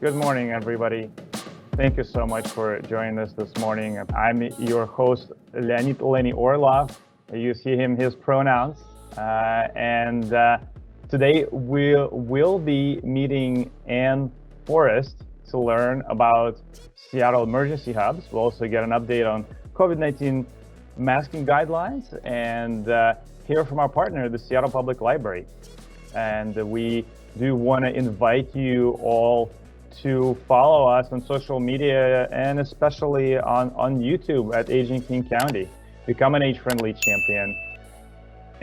Good morning, everybody. Thank you so much for joining us this morning. I'm your host, Lenny Orlov. You see his pronouns. And today we'll be meeting Forrest to learn about Seattle emergency hubs. We'll also get an update on COVID-19 masking guidelines and hear from our partner, the Seattle Public Library. And we do want to invite you all to follow us on social media and especially on YouTube at Aging King County. Become an age-friendly champion.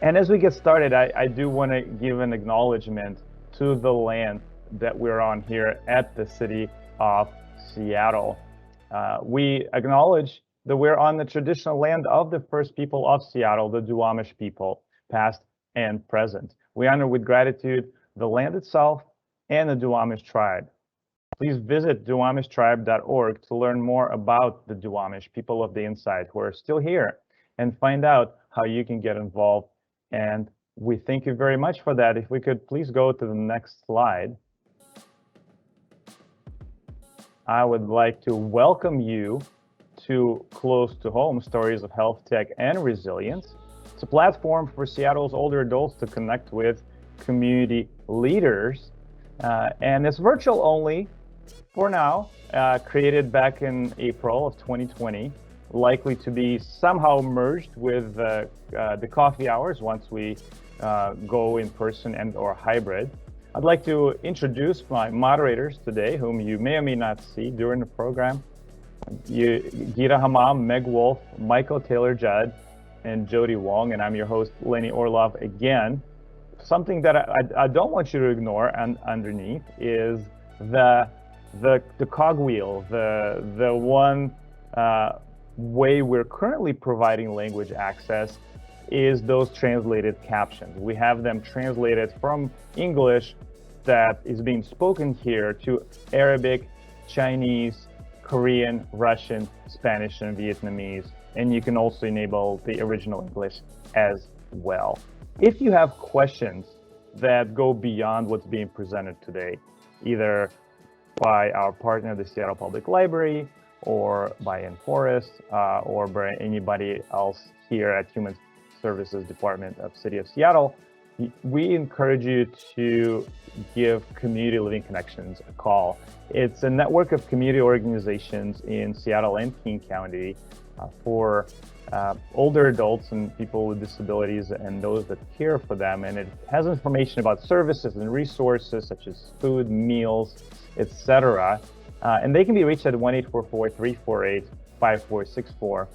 And as we get started, I do want to give an acknowledgement to the land that we're on here at the city of Seattle. We acknowledge that we're on the traditional land of the first people of Seattle, the Duwamish people, past and present. We honor with gratitude the land itself and the Duwamish tribe. Please visit duwamishtribe.org to learn more about the Duwamish people of the inside who are still here and find out how you can get involved. And we thank you very much for that. If we could please go to the next slide. I would like to welcome you to Close to Home, Stories of Health, Tech, and Resilience. It's a platform for Seattle's older adults to connect with community leaders. And it's virtual only for now, created back in April of 2020, likely to be somehow merged with the coffee hours once we go in person and or hybrid. I'd like to introduce my moderators today, whom you may or may not see during the program. Gita Hammam, Meg Wolf, Michael Taylor-Judd, and Jody Wong, and I'm your host, Lenny Orlov again. Something that I don't want you to ignore and underneath is the cogwheel, the one way we're currently providing language access is those translated captions. We have them translated from English that is being spoken here to Arabic, Chinese, Korean, Russian, Spanish, and Vietnamese. And you can also enable the original English as well. If you have questions that go beyond what's being presented today, either by our partner, the Seattle Public Library, or by Forrest, or by anybody else here at Human Services Department of City of Seattle, we encourage you to give Community Living Connections a call. It's a network of community organizations in Seattle and King County for older adults and people with disabilities and those that care for them. And it has information about services and resources such as food, meals, etc. And they can be reached at 1-844-348-5464.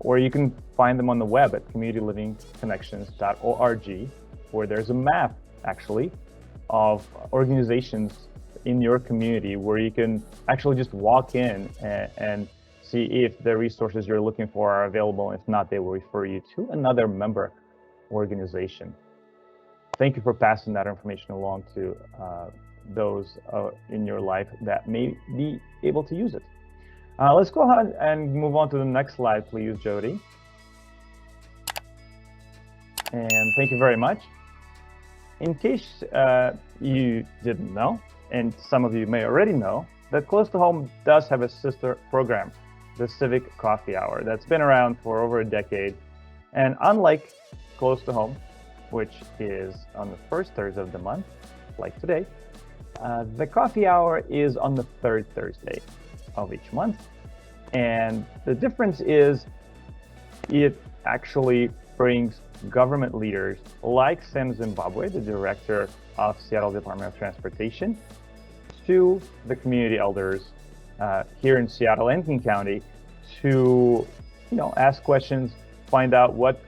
Or you can find them on the web at communitylivingconnections.org, where there's a map, actually, of organizations in your community where you can actually just walk in and see if the resources you're looking for are available. If not, they will refer you to another member organization. Thank you for passing that information along to those in your life that may be able to use it. Let's go ahead and move on to the next slide, please, Jody. And thank you very much. In case you didn't know, and some of you may already know, that Close to Home does have a sister program, the Civic Coffee Hour, that's been around for over a decade. And unlike Close to Home, which is on the first Thursday of the month, like today, the Coffee Hour is on the third Thursday of each month. And the difference is it actually brings government leaders like Sam Zimbabwe, the director of Seattle Department of Transportation, to the community elders here in Seattle and King County to, ask questions, find out what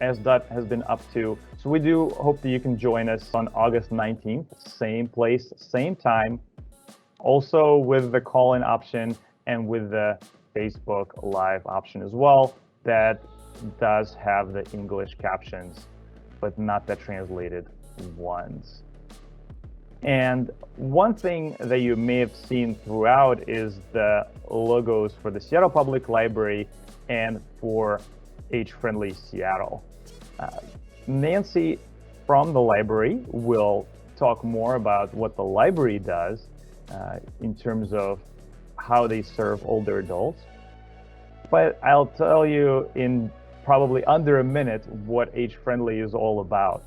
SDOT has been up to. So we do hope that you can join us on August 19th, same place, same time, also with the call-in option and with the Facebook Live option as well. That does have the English captions, but not the translated ones. And one thing that you may have seen throughout is the logos for the Seattle Public Library and for Age-Friendly Seattle. Nancy from the library will talk more about what the library does, in terms of how they serve older adults. But I'll tell you in probably under a minute what Age Friendly is all about.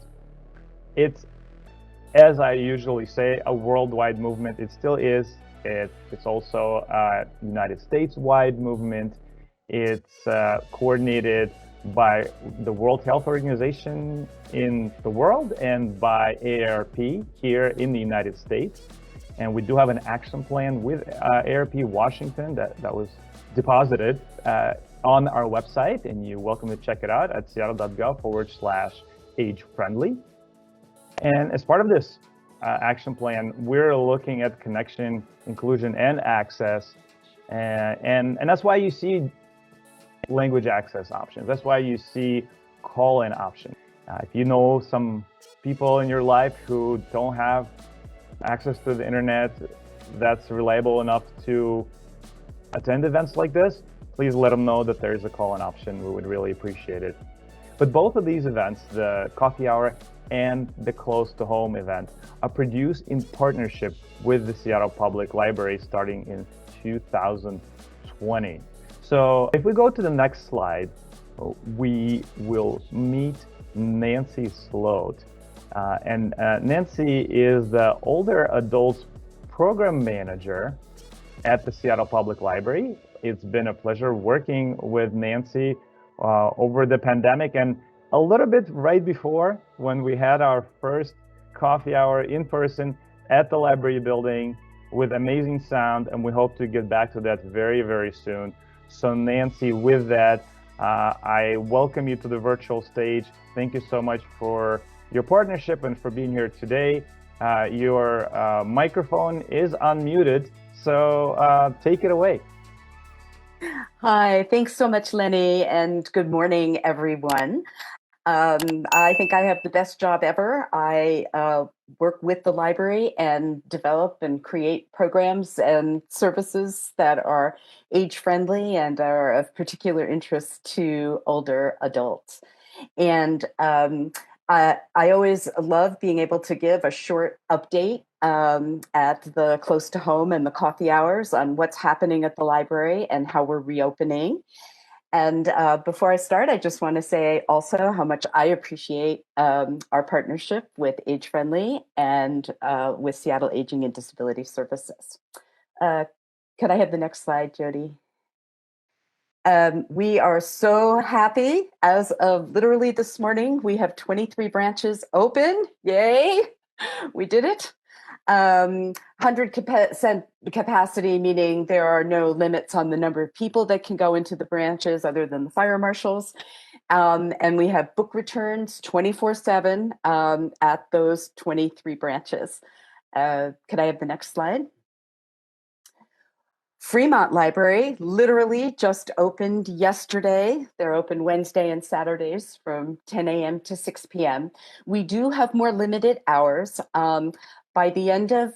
It's, as I usually say, a worldwide movement. It still is. It's also a United States-wide movement. It's coordinated by the World Health Organization in the world and by AARP here in the United States. And we do have an action plan with AARP Washington that was deposited on our website, and you're welcome to check it out at seattle.gov/age friendly. And as part of this action plan, we're looking at connection, inclusion, and access. And that's why you see language access options. That's why you see call-in options. If you know some people in your life who don't have access to the internet that's reliable enough to attend events like this, please let them know that there's a call-in option. We would really appreciate it. But both of these events, the coffee hour and the Close to Home event, are produced in partnership with the Seattle Public Library starting in 2020. So if we go to the next slide, we will meet Nancy.Slote. Nancy is the Older Adults Program Manager at the Seattle Public Library. It's been a pleasure working with Nancy over the pandemic and a little bit right before, when we had our first coffee hour in person at the library building with amazing sound, and we hope to get back to that very, very soon. So Nancy, with that, I welcome you to the virtual stage. Thank you so much for your partnership and for being here today. Your microphone is unmuted, so take it away. Hi, thanks so much, Lenny, and good morning, everyone. I think I have the best job ever. I work with the library and develop and create programs and services that are age-friendly and are of particular interest to older adults. And I always love being able to give a short update at the Close to Home and the coffee hours on what's happening at the library and how we're reopening. And before I start, I just want to say also how much I appreciate our partnership with Age Friendly and with Seattle Aging and Disability Services. Could I have the next slide, Jody? We are so happy. As of literally this morning, we have 23 branches open. Yay! We did it. 100% capacity, meaning there are no limits on the number of people that can go into the branches other than the fire marshals. And we have book returns 24/7 at those 23 branches. Could I have the next slide? Fremont Library literally just opened yesterday. They're open Wednesday and Saturdays from 10 a.m. to 6 p.m. We do have more limited hours. By the end of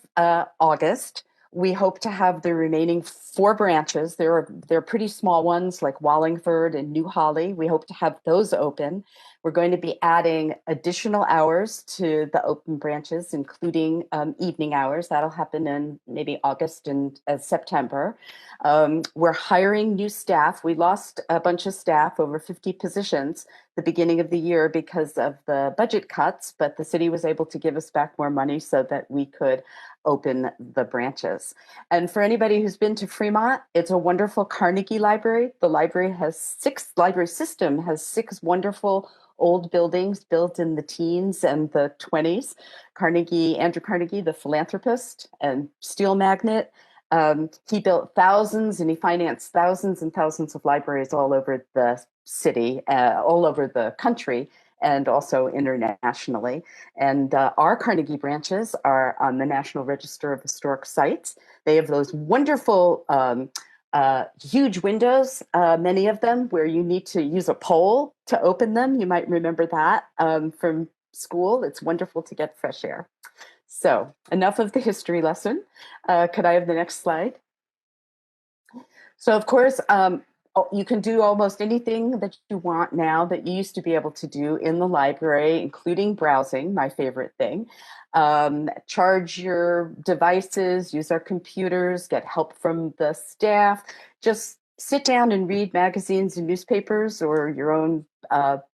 August, we hope to have the remaining 4 branches. They're pretty small ones like Wallingford and New Holly. We hope to have those open. We're going to be adding additional hours to the open branches, including evening hours. That'll happen in maybe August and September. We're hiring new staff. We lost a bunch of staff, over 50 positions, the beginning of the year because of the budget cuts, but the city was able to give us back more money so that we could open the branches. And for anybody who's been to Fremont, it's a wonderful Carnegie library. The library system has 6 wonderful old buildings built in the teens and the 20s. Andrew Carnegie, the philanthropist and steel magnate, he built thousands and he financed thousands and thousands of libraries all over the city, all over the country, and also internationally. And our Carnegie branches are on the National Register of Historic Sites. They have those wonderful huge windows, many of them, where you need to use a pole to open them. You might remember that from school. It's wonderful to get fresh air. So enough of the history lesson. Could I have the next slide? So of course, you can do almost anything that you want now that you used to be able to do in the library, including browsing, my favorite thing. Charge your devices, use our computers, get help from the staff. Just sit down and read magazines and newspapers or your own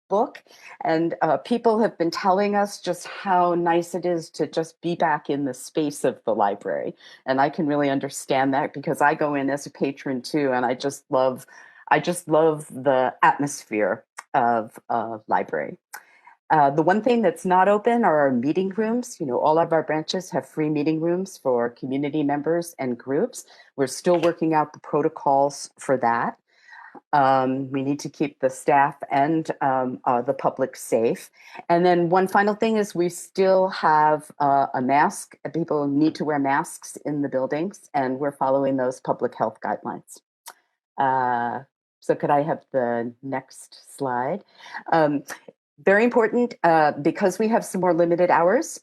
book. And people have been telling us just how nice it is to just be back in the space of the library. And I can really understand that because I go in as a patron too, and I just love the atmosphere of a library. The one thing that's not open are our meeting rooms. You know, all of our branches have free meeting rooms for community members and groups. We're still working out the protocols for that. We need to keep the staff and the public safe. And then one final thing is we still have a mask. People need to wear masks in the buildings, and we're following those public health guidelines. So could I have the next slide? Very important, because we have some more limited hours,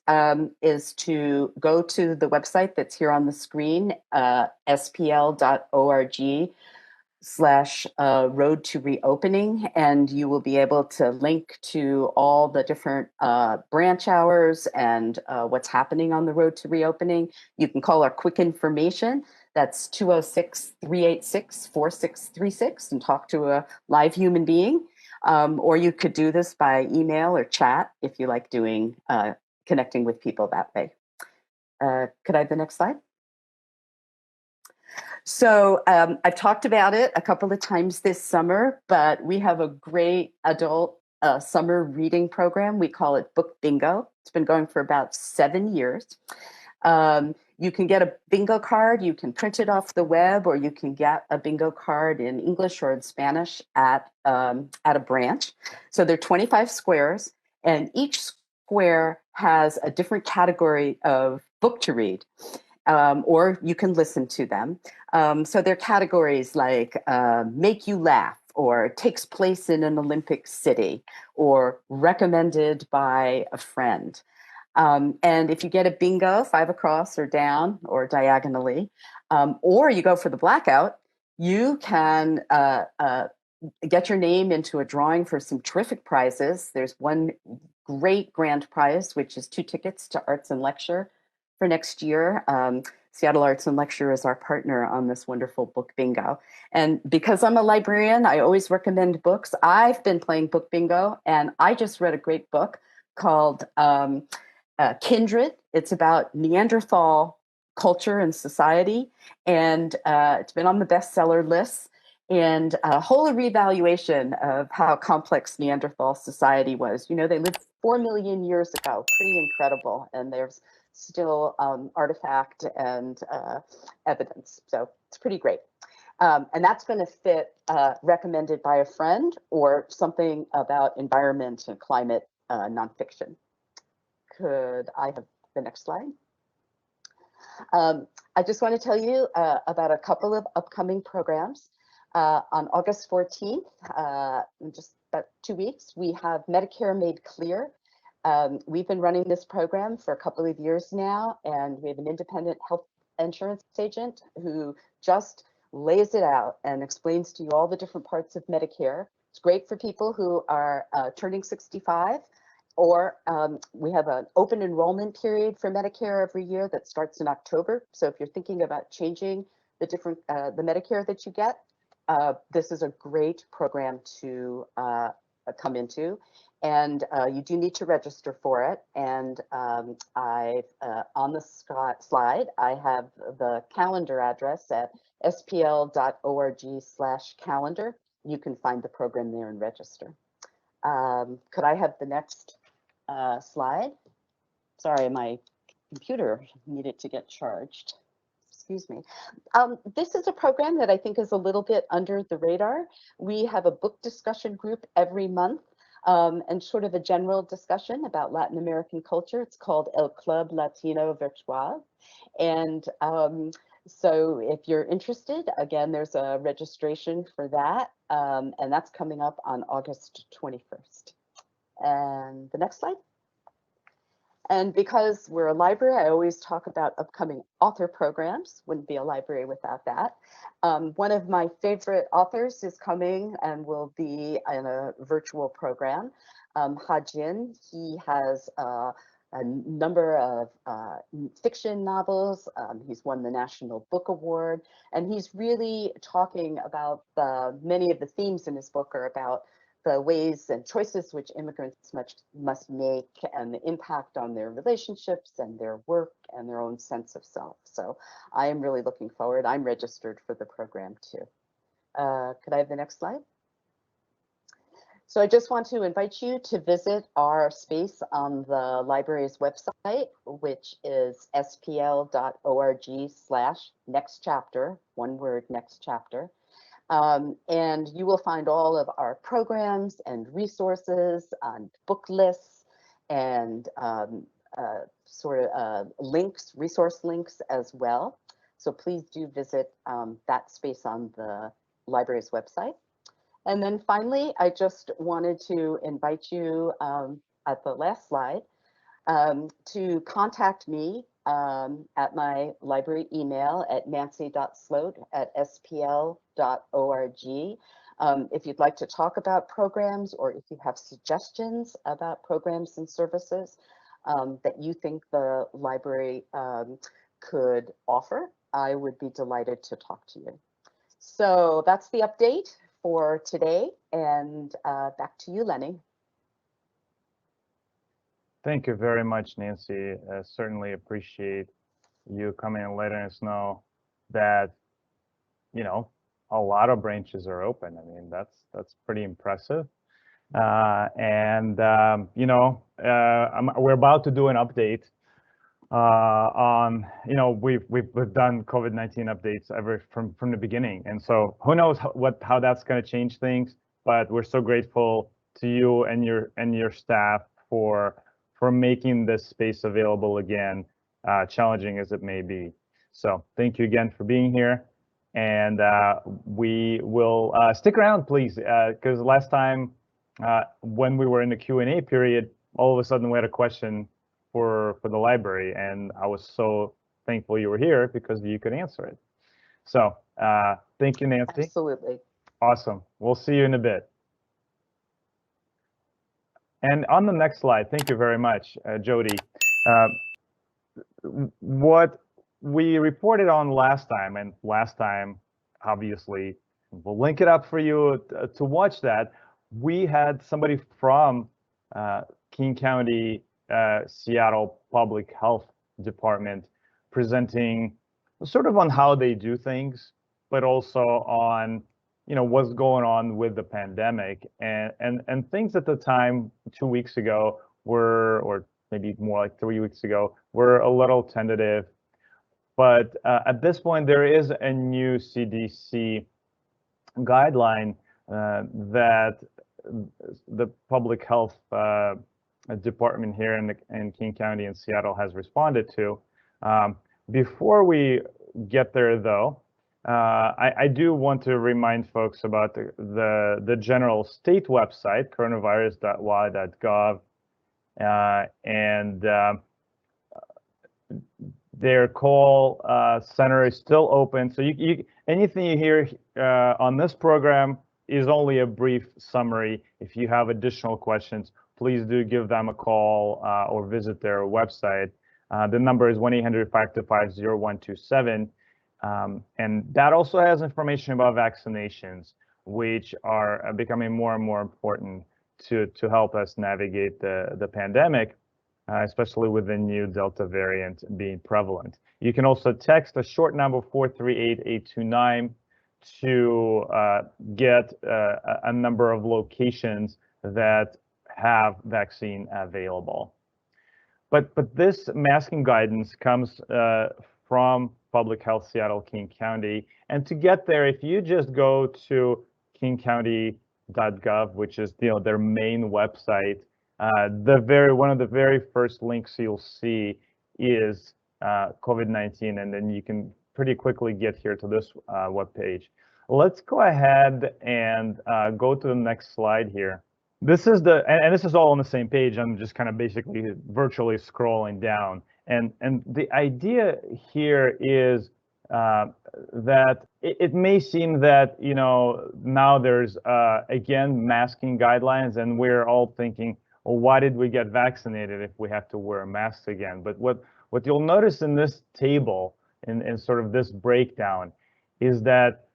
is to go to the website that's here on the screen, spl.org/road to reopening, and you will be able to link to all the different branch hours and what's happening on the road to reopening. You can call our quick information. That's 206-386-4636 and talk to a live human being. Or you could do this by email or chat if you like doing connecting with people that way. Could I have the next slide? So I've talked about it a couple of times this summer, but we have a great adult summer reading program. We call it Book Bingo. It's been going for about 7 years. You can get a bingo card. You can print it off the web, or you can get a bingo card in English or in Spanish at a branch. So they're 25 squares, and each square has a different category of book to read. Or you can listen to them. So they're categories like make you laugh, or takes place in an Olympic city, or recommended by a friend. And if you get a bingo, 5 across or down or diagonally, or you go for the blackout, you can get your name into a drawing for some terrific prizes. There's one great grand prize, which is 2 tickets to Arts and Lecture for next year. Seattle Arts and Lecture is our partner on this wonderful book bingo. And because I'm a librarian, I always recommend books. I've been playing book bingo, and I just read a great book called Kindred. It's about Neanderthal culture and society, and it's been on the bestseller list. And a whole reevaluation of how complex Neanderthal society was. You know, they lived 4 million years ago, pretty incredible. And there's still artifact and evidence. So it's pretty great. And that's going to fit recommended by a friend, or something about environment and climate nonfiction. Could I have the next slide? I just want to tell you about a couple of upcoming programs. On August 14th, in just about 2 weeks, we have Medicare Made Clear. We've been running this program for a couple of years now, and we have an independent health insurance agent who just lays it out and explains to you all the different parts of Medicare. It's great for people who are turning 65, or we have an open enrollment period for Medicare every year that starts in October. So if you're thinking about changing the Medicare that you get, this is a great program to come into. And you do need to register for it. And I've on the slide, I have the calendar address at spl.org/calendar. You can find the program there and register. Could I have the next slide? Sorry, my computer needed to get charged. Excuse me. This is a program that I think is a little bit under the radar. We have a book discussion group every month, and sort of a general discussion about Latin American culture. It's called El Club Latino Virtual. And so if you're interested, again, there's a registration for that, and that's coming up on August 21st. And the next slide. And because we're a library, I always talk about upcoming author programs. Wouldn't be a library without that. One of my favorite authors is coming and will be in a virtual program. Ha-Jin, he has a number of fiction novels. He's won the National Book Award, and he's really talking about many of the themes in his book are about the ways and choices which immigrants must make and the impact on their relationships and their work and their own sense of self. So I am really looking forward. I'm registered for the program too. Could I have the next slide? So I just want to invite you to visit our space on the library's website, which is spl.org/next chapter, one word, next chapter. And you will find all of our programs and resources and book lists and links, resource links as well. So please do visit that space on the library's website. And then finally, I just wanted to invite you at the last slide to contact me at my library email at Nancy.Slote@spl.org. If you'd like to talk about programs or if you have suggestions about programs and services that you think the library could offer, I would be delighted to talk to you. So that's the update for today, and back to you, Lenny. Thank you very much, Nancy. Certainly appreciate you coming and letting us know that, you know, a lot of branches are open. I mean, that's pretty impressive. You know, we're about to do an update on, you know, we've done COVID-19 updates ever from the beginning, and so who knows how that's going to change things. But we're so grateful to you and your staff for making this space available again, challenging as it may be. So thank you again for being here, and we will stick around, please, because last time when we were in the Q&A period, all of a sudden we had a question for the library, and I was so thankful you were here because you could answer it. So thank you, Nancy. Absolutely. Awesome. We'll see you in a bit. And on the next slide, thank you very much, Jody. What we reported on last time, and last time, obviously, we'll link it up for you to watch that. We had somebody from King County, Seattle Public Health Department presenting sort of on how they do things, but also on, you know, what's going on with the pandemic, and things at the time 2 weeks ago were, or maybe more like 3 weeks ago, were a little tentative. But at this point, there is a new CDC guideline that the public health department here in King County in Seattle has responded to. Before we get there, though, I do want to remind folks about the general state website, coronavirus.wa.gov, and their call center is still open. So anything you hear on this program is only a brief summary. If you have additional questions, please do give them a call or visit their website. The number is 1-800-525-0127. And that also has information about vaccinations, which are becoming more and more important to help us navigate the pandemic, especially with the new Delta variant being prevalent. You can also text a short number 438-829 to get a number of locations that have vaccine available. But this masking guidance comes from Public Health Seattle King County. And to get there, if you just go to kingcounty.gov, which is their main website, one of the very first links you'll see is COVID-19, and then you can pretty quickly get here to this web page. Let's go ahead and go to the next slide here. This is and this is all on the same page. I'm just kind of basically virtually scrolling down. And the idea here is that it may seem that, now there's, again, masking guidelines, and we're all thinking, well, why did we get vaccinated if we have to wear masks again? But what you'll notice in this table, in sort of this breakdown, is that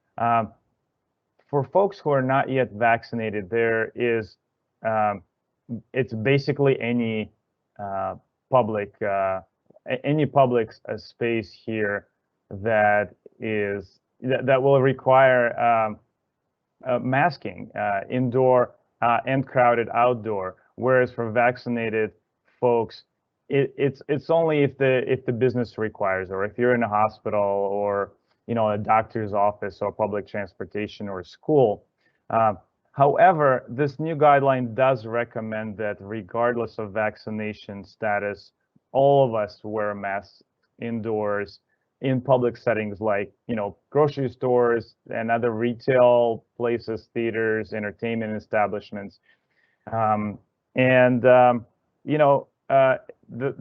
for folks who are not yet vaccinated, there is, it's basically any public space here that will require masking, indoor and crowded outdoor. Whereas for vaccinated folks, it's only if the business requires, or if you're in a hospital, or a doctor's office, or public transportation, or school. However, this new guideline does recommend that regardless of vaccination status, all of us wear masks indoors in public settings like, grocery stores and other retail places, theaters, entertainment establishments. The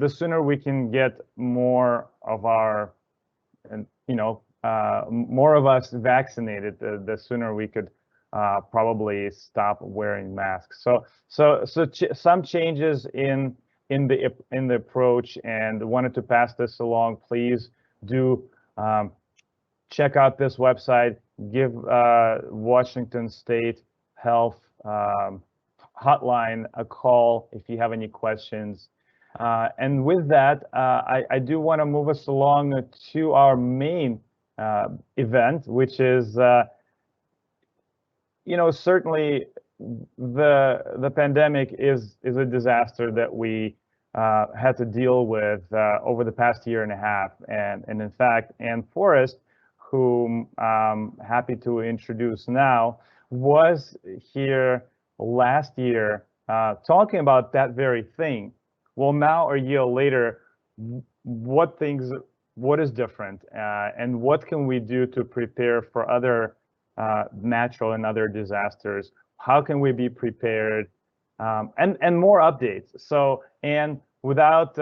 sooner we can get more of us vaccinated, the sooner we could probably stop wearing masks. So some changes in the approach, and wanted to pass this along. Please do check out this website. Give Washington State Health hotline a call if you have any questions. And with that, I do want to move us along to our main event, which is, certainly the pandemic is a disaster that we had to deal with over the past year and a half. And in fact, Forrest, whom I'm happy to introduce now, was here last year talking about that very thing. Well, now, a year later, what is different, and what can we do to prepare for other natural and other disasters? How can we be prepared? And more updates. So, and without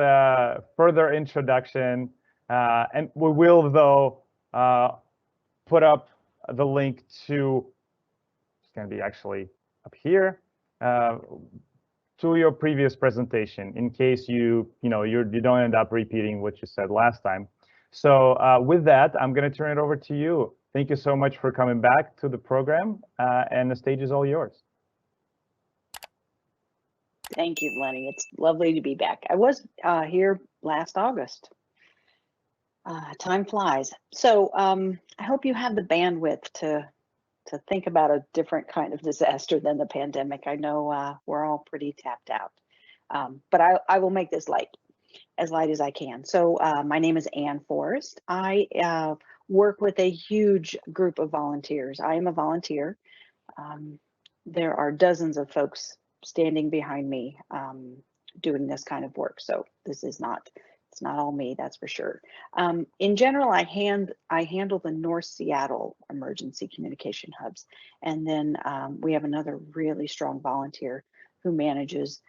further introduction, and we will, though, put up the link to, it's going to be actually up here, to your previous presentation, in case you don't end up repeating what you said last time. So with that, I'm going to turn it over to you. Thank you so much for coming back to the program, and the stage is all yours. Thank you, Lenny. It's lovely to be back. I was here last August. Time flies. So I hope you have the bandwidth to think about a different kind of disaster than the pandemic. I know we're all pretty tapped out, but I will make this as light as I can. So my name is Forrest. I work with a huge group of volunteers. I am a volunteer. There are dozens of folks standing behind me doing this kind of work. So it's not all me, that's for sure. In general, I handle the North Seattle emergency communication hubs. And then we have another really strong volunteer who manages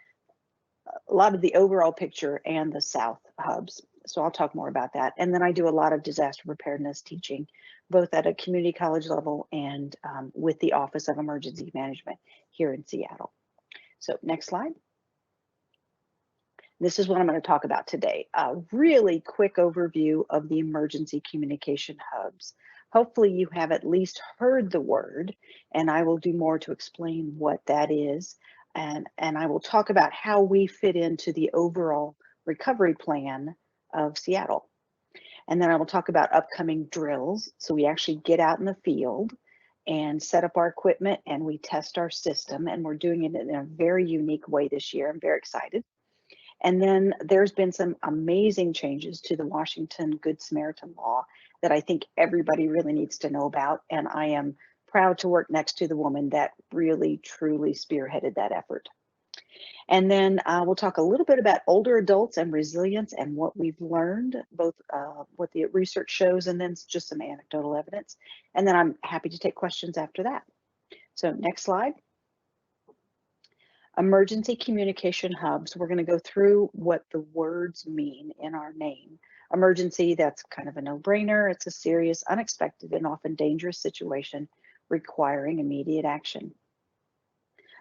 a lot of the overall picture and the South hubs. So I'll talk more about that. And then I do a lot of disaster preparedness teaching, both at a community college level and with the Office of Emergency Management here in Seattle. So next slide. This is what I'm going to talk about today. A really quick overview of the emergency communication hubs. Hopefully you have at least heard the word, and I will do more to explain what that is. And I will talk about how we fit into the overall recovery plan of Seattle. And then I will talk about upcoming drills. So we actually get out in the field and set up our equipment and we test our system, and we're doing it in a very unique way this year. I'm very excited. And then there's been some amazing changes to the Washington Good Samaritan law that I think everybody really needs to know about. And I am proud to work next to the woman that really, truly spearheaded that effort. And then we'll talk a little bit about older adults and resilience and what we've learned, both what the research shows and then just some anecdotal evidence. And then I'm happy to take questions after that. So next slide. Emergency communication hubs, we're going to go through what the words mean in our name. Emergency, that's kind of a no-brainer. It's a serious, unexpected, and often dangerous situation requiring immediate action.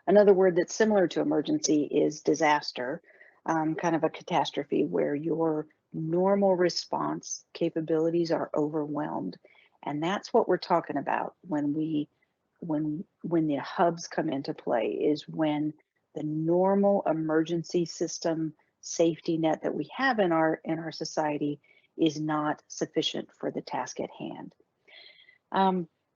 Another word that's similar to emergency is disaster, kind of a catastrophe where your normal response capabilities are overwhelmed. And that's what we're talking about when the hubs come into play, is when the normal emergency system safety net that we have in our society is not sufficient for the task at hand.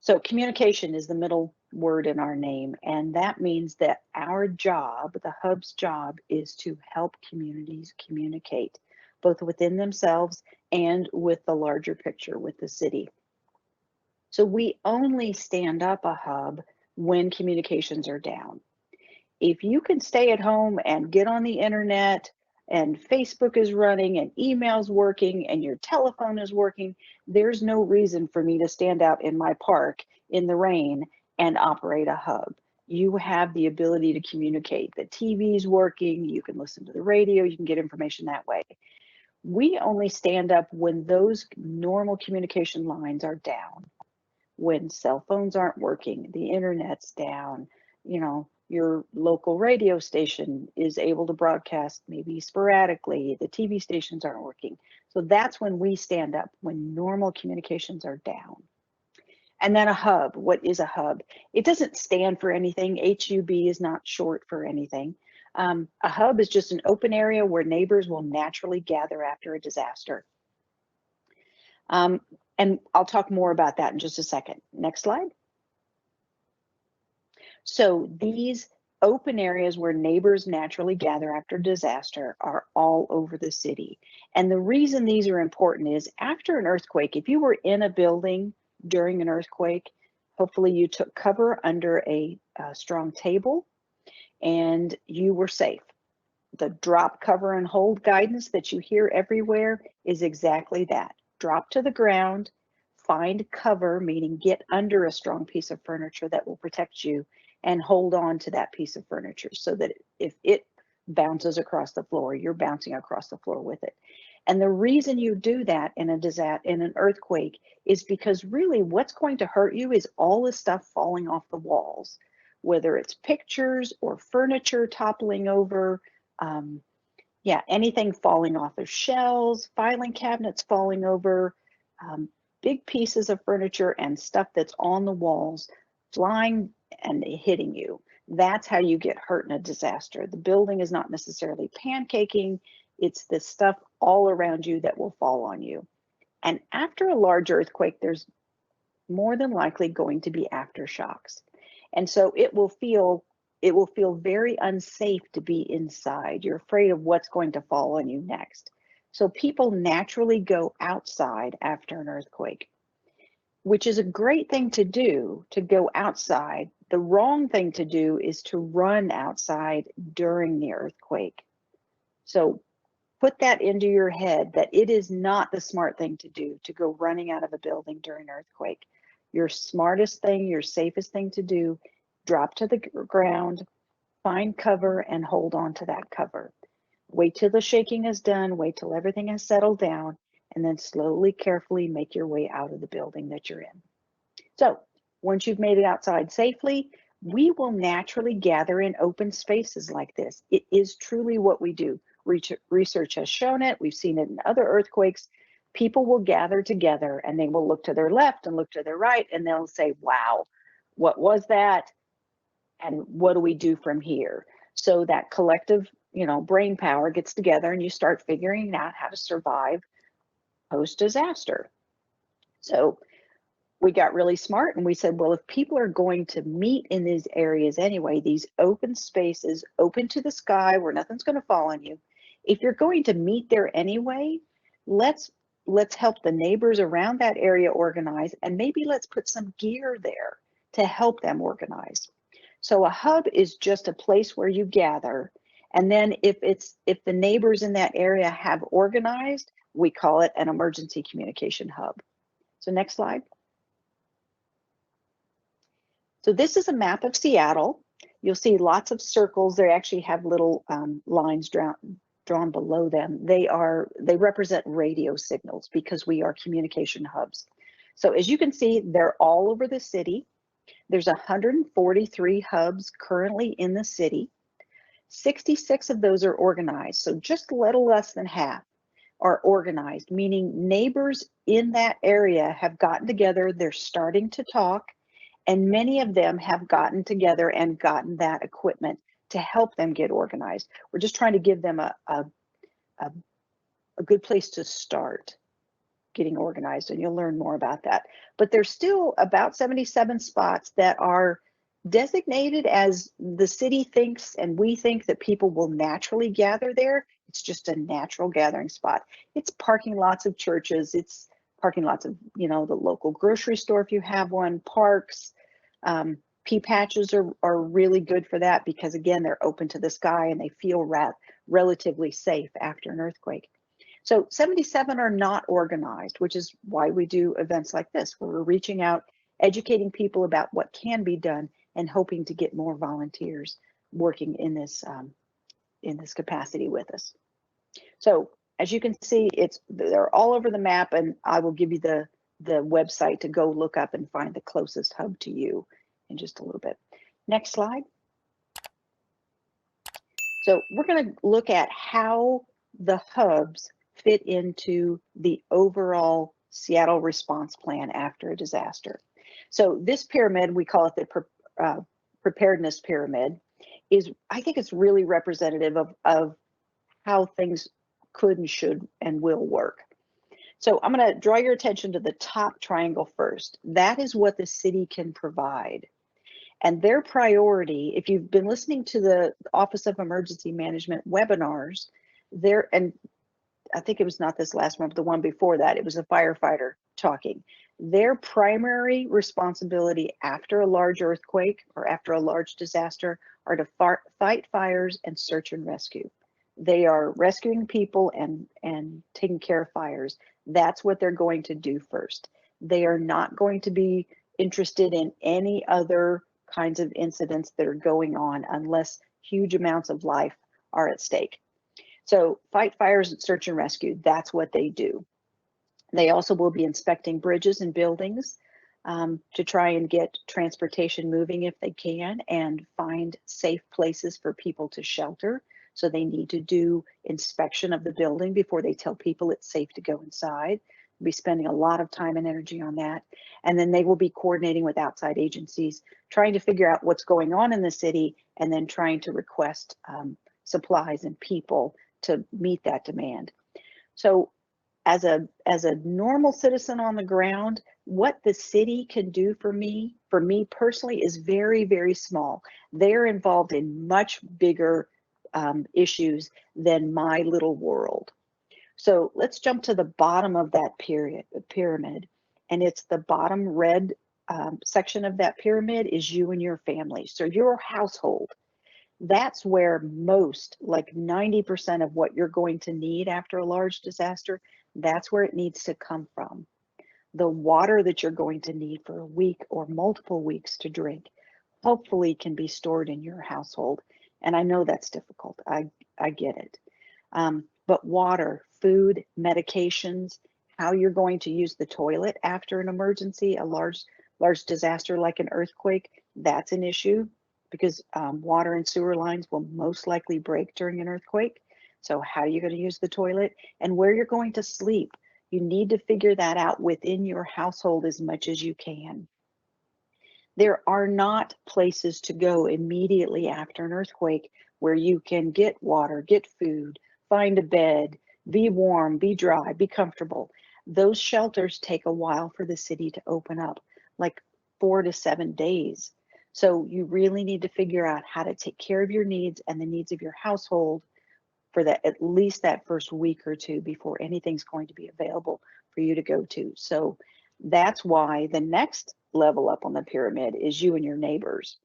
So communication is the middle word in our name, and that means that our job, the hub's job, is to help communities communicate, both within themselves and with the larger picture, with the city. So we only stand up a hub when communications are down. If you can stay at home and get on the internet and Facebook is running and email's working and your telephone is working, there's no reason for me to stand out in my park in the rain and operate a hub. You have the ability to communicate. The TV's working, you can listen to the radio, you can get information that way. We only stand up when those normal communication lines are down, when cell phones aren't working, the internet's down, your local radio station is able to broadcast maybe sporadically, the TV stations aren't working. So that's when we stand up, when normal communications are down. And then a hub, what is a hub? It doesn't stand for anything. HUB is not short for anything. A hub is just an open area where neighbors will naturally gather after a disaster. And I'll talk more about that in just a second. Next slide. So these open areas where neighbors naturally gather after disaster are all over the city. And the reason these are important is after an earthquake, if you were in a building during an earthquake, hopefully you took cover under a strong table and you were safe. The drop, cover, and hold guidance that you hear everywhere is exactly that. Drop to the ground, find cover, meaning get under a strong piece of furniture that will protect you, and hold on to that piece of furniture so that if it bounces across the floor, you're bouncing across the floor with it. And the reason you do that in an earthquake is because really what's going to hurt you is all the stuff falling off the walls, whether it's pictures or furniture toppling over, anything falling off of shelves, filing cabinets falling over, big pieces of furniture and stuff that's on the walls flying and hitting you. That's how you get hurt in a disaster. The building is not necessarily pancaking. It's the stuff all around you that will fall on you. And after a large earthquake, there's more than likely going to be aftershocks. And so it will feel very unsafe to be inside. You're afraid of what's going to fall on you next. So people naturally go outside after an earthquake, which is a great thing to do, to go outside. The wrong thing to do is to run outside during the earthquake. So put that into your head that it is not the smart thing to do to go running out of a building during an earthquake. Your smartest thing, your safest thing to do, drop to the ground, find cover, and hold on to that cover. Wait till the shaking is done, wait till everything has settled down, and then slowly, carefully make your way out of the building that you're in. So once you've made it outside safely, we will naturally gather in open spaces like this. It is truly what we do. Research has shown it. We've seen it in other earthquakes. People will gather together and they will look to their left and look to their right, and they'll say, wow, what was that? And what do we do from here? So that collective, brain power gets together and you start figuring out how to survive post-disaster. So we got really smart and we said, well, if people are going to meet in these areas anyway, these open spaces, open to the sky where nothing's going to fall on you, if you're going to meet there anyway, let's help the neighbors around that area organize, and maybe let's put some gear there to help them organize. So a hub is just a place where you gather, and then if the neighbors in that area have organized, we call it an emergency communication hub. So next slide. So this is a map of Seattle. You'll see lots of circles. They actually have little lines drawn below them. They represent radio signals because we are communication hubs. So as you can see, they're all over the city. There's 143 hubs currently in the city. 66 of those are organized, so just a little less than half are organized, meaning neighbors in that area have gotten together, they're starting to talk, and many of them have gotten together and gotten that equipment to help them get organized. We're just trying to give them a good place to start getting organized, and you'll learn more about that. But there's still about 77 spots that are designated as the city thinks and we think that people will naturally gather there. It's just a natural gathering spot. It's parking lots of churches. It's parking lots of, the local grocery store if you have one, parks. Pea patches are really good for that because, again, they're open to the sky and they feel relatively safe after an earthquake. So 77 are not organized, which is why we do events like this, where we're reaching out, educating people about what can be done, and hoping to get more volunteers working in this capacity with us. So as you can see, they're all over the map, and I will give you the website to go look up and find the closest hub to you in just a little bit. Next slide. So we're going to look at how the hubs fit into the overall Seattle response plan after a disaster. So this pyramid, we call it the preparedness pyramid, I think it's really representative of how things could and should and will work. So I'm going to draw your attention to the top triangle first. That is what the city can provide. And their priority, if you've been listening to the Office of Emergency Management webinars, and I think it was not this last one, but the one before that, it was a firefighter talking. Their primary responsibility after a large earthquake or after a large disaster are to fight fires and search and rescue. They are rescuing people and taking care of fires. That's what they're going to do first. They are not going to be interested in any other kinds of incidents that are going on unless huge amounts of life are at stake. So fight fires and search and rescue, that's what they do. They also will be inspecting bridges and buildings to try and get transportation moving if they can and find safe places for people to shelter. So they need to do inspection of the building before they tell people it's safe to go inside. We'll be spending a lot of time and energy on that. And then they will be coordinating with outside agencies, trying to figure out what's going on in the city and then trying to request supplies and people to meet that demand. So as a normal citizen on the ground, what the city can do for me personally, is very, very small. They're involved in much bigger issues than my little world. So let's jump to the bottom of that pyramid, and it's the bottom red section of that pyramid is you and your family. So your household. That's where most, like 90% of what you're going to need after a large disaster, that's where it needs to come from. The water that you're going to need for a week or multiple weeks to drink, hopefully can be stored in your household. And I know that's difficult. I get it. But water, food, medications, how you're going to use the toilet after an emergency, a large disaster like an earthquake, that's an issue. Because water and sewer lines will most likely break during an earthquake. So how are you going to use the toilet? And where you're going to sleep. You need to figure that out within your household as much as you can. There are not places to go immediately after an earthquake where you can get water, get food, find a bed, be warm, be dry, be comfortable. Those shelters take a while for the city to open up, like 4 to 7 days. So you really need to figure out how to take care of your needs and the needs of your household for that, at least that first week or two before anything's going to be available for you to go to. So that's why the next level up on the pyramid is you and your neighbors.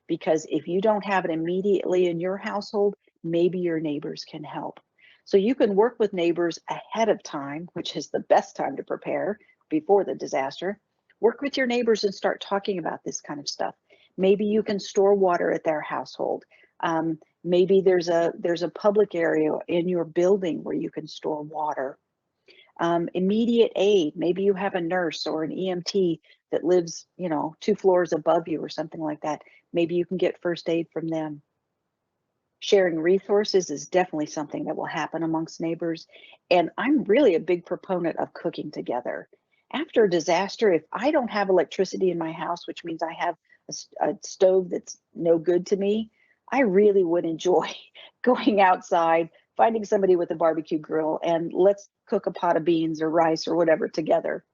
Because if you don't have it immediately in your household, maybe your neighbors can help. So you can work with neighbors ahead of time, which is the best time to prepare before the disaster. Work with your neighbors and start talking about this kind of stuff. Maybe you can store water at their household. Maybe there's a public area in your building where you can store water. Immediate aid. Maybe you have a nurse or an EMT that lives, 2 floors above you or something like that. Maybe you can get first aid from them. Sharing resources is definitely something that will happen amongst neighbors. And I'm really a big proponent of cooking together. After a disaster, if I don't have electricity in my house, which means I have a stove that's no good to me, I really would enjoy going outside, finding somebody with a barbecue grill, and let's cook a pot of beans or rice or whatever together.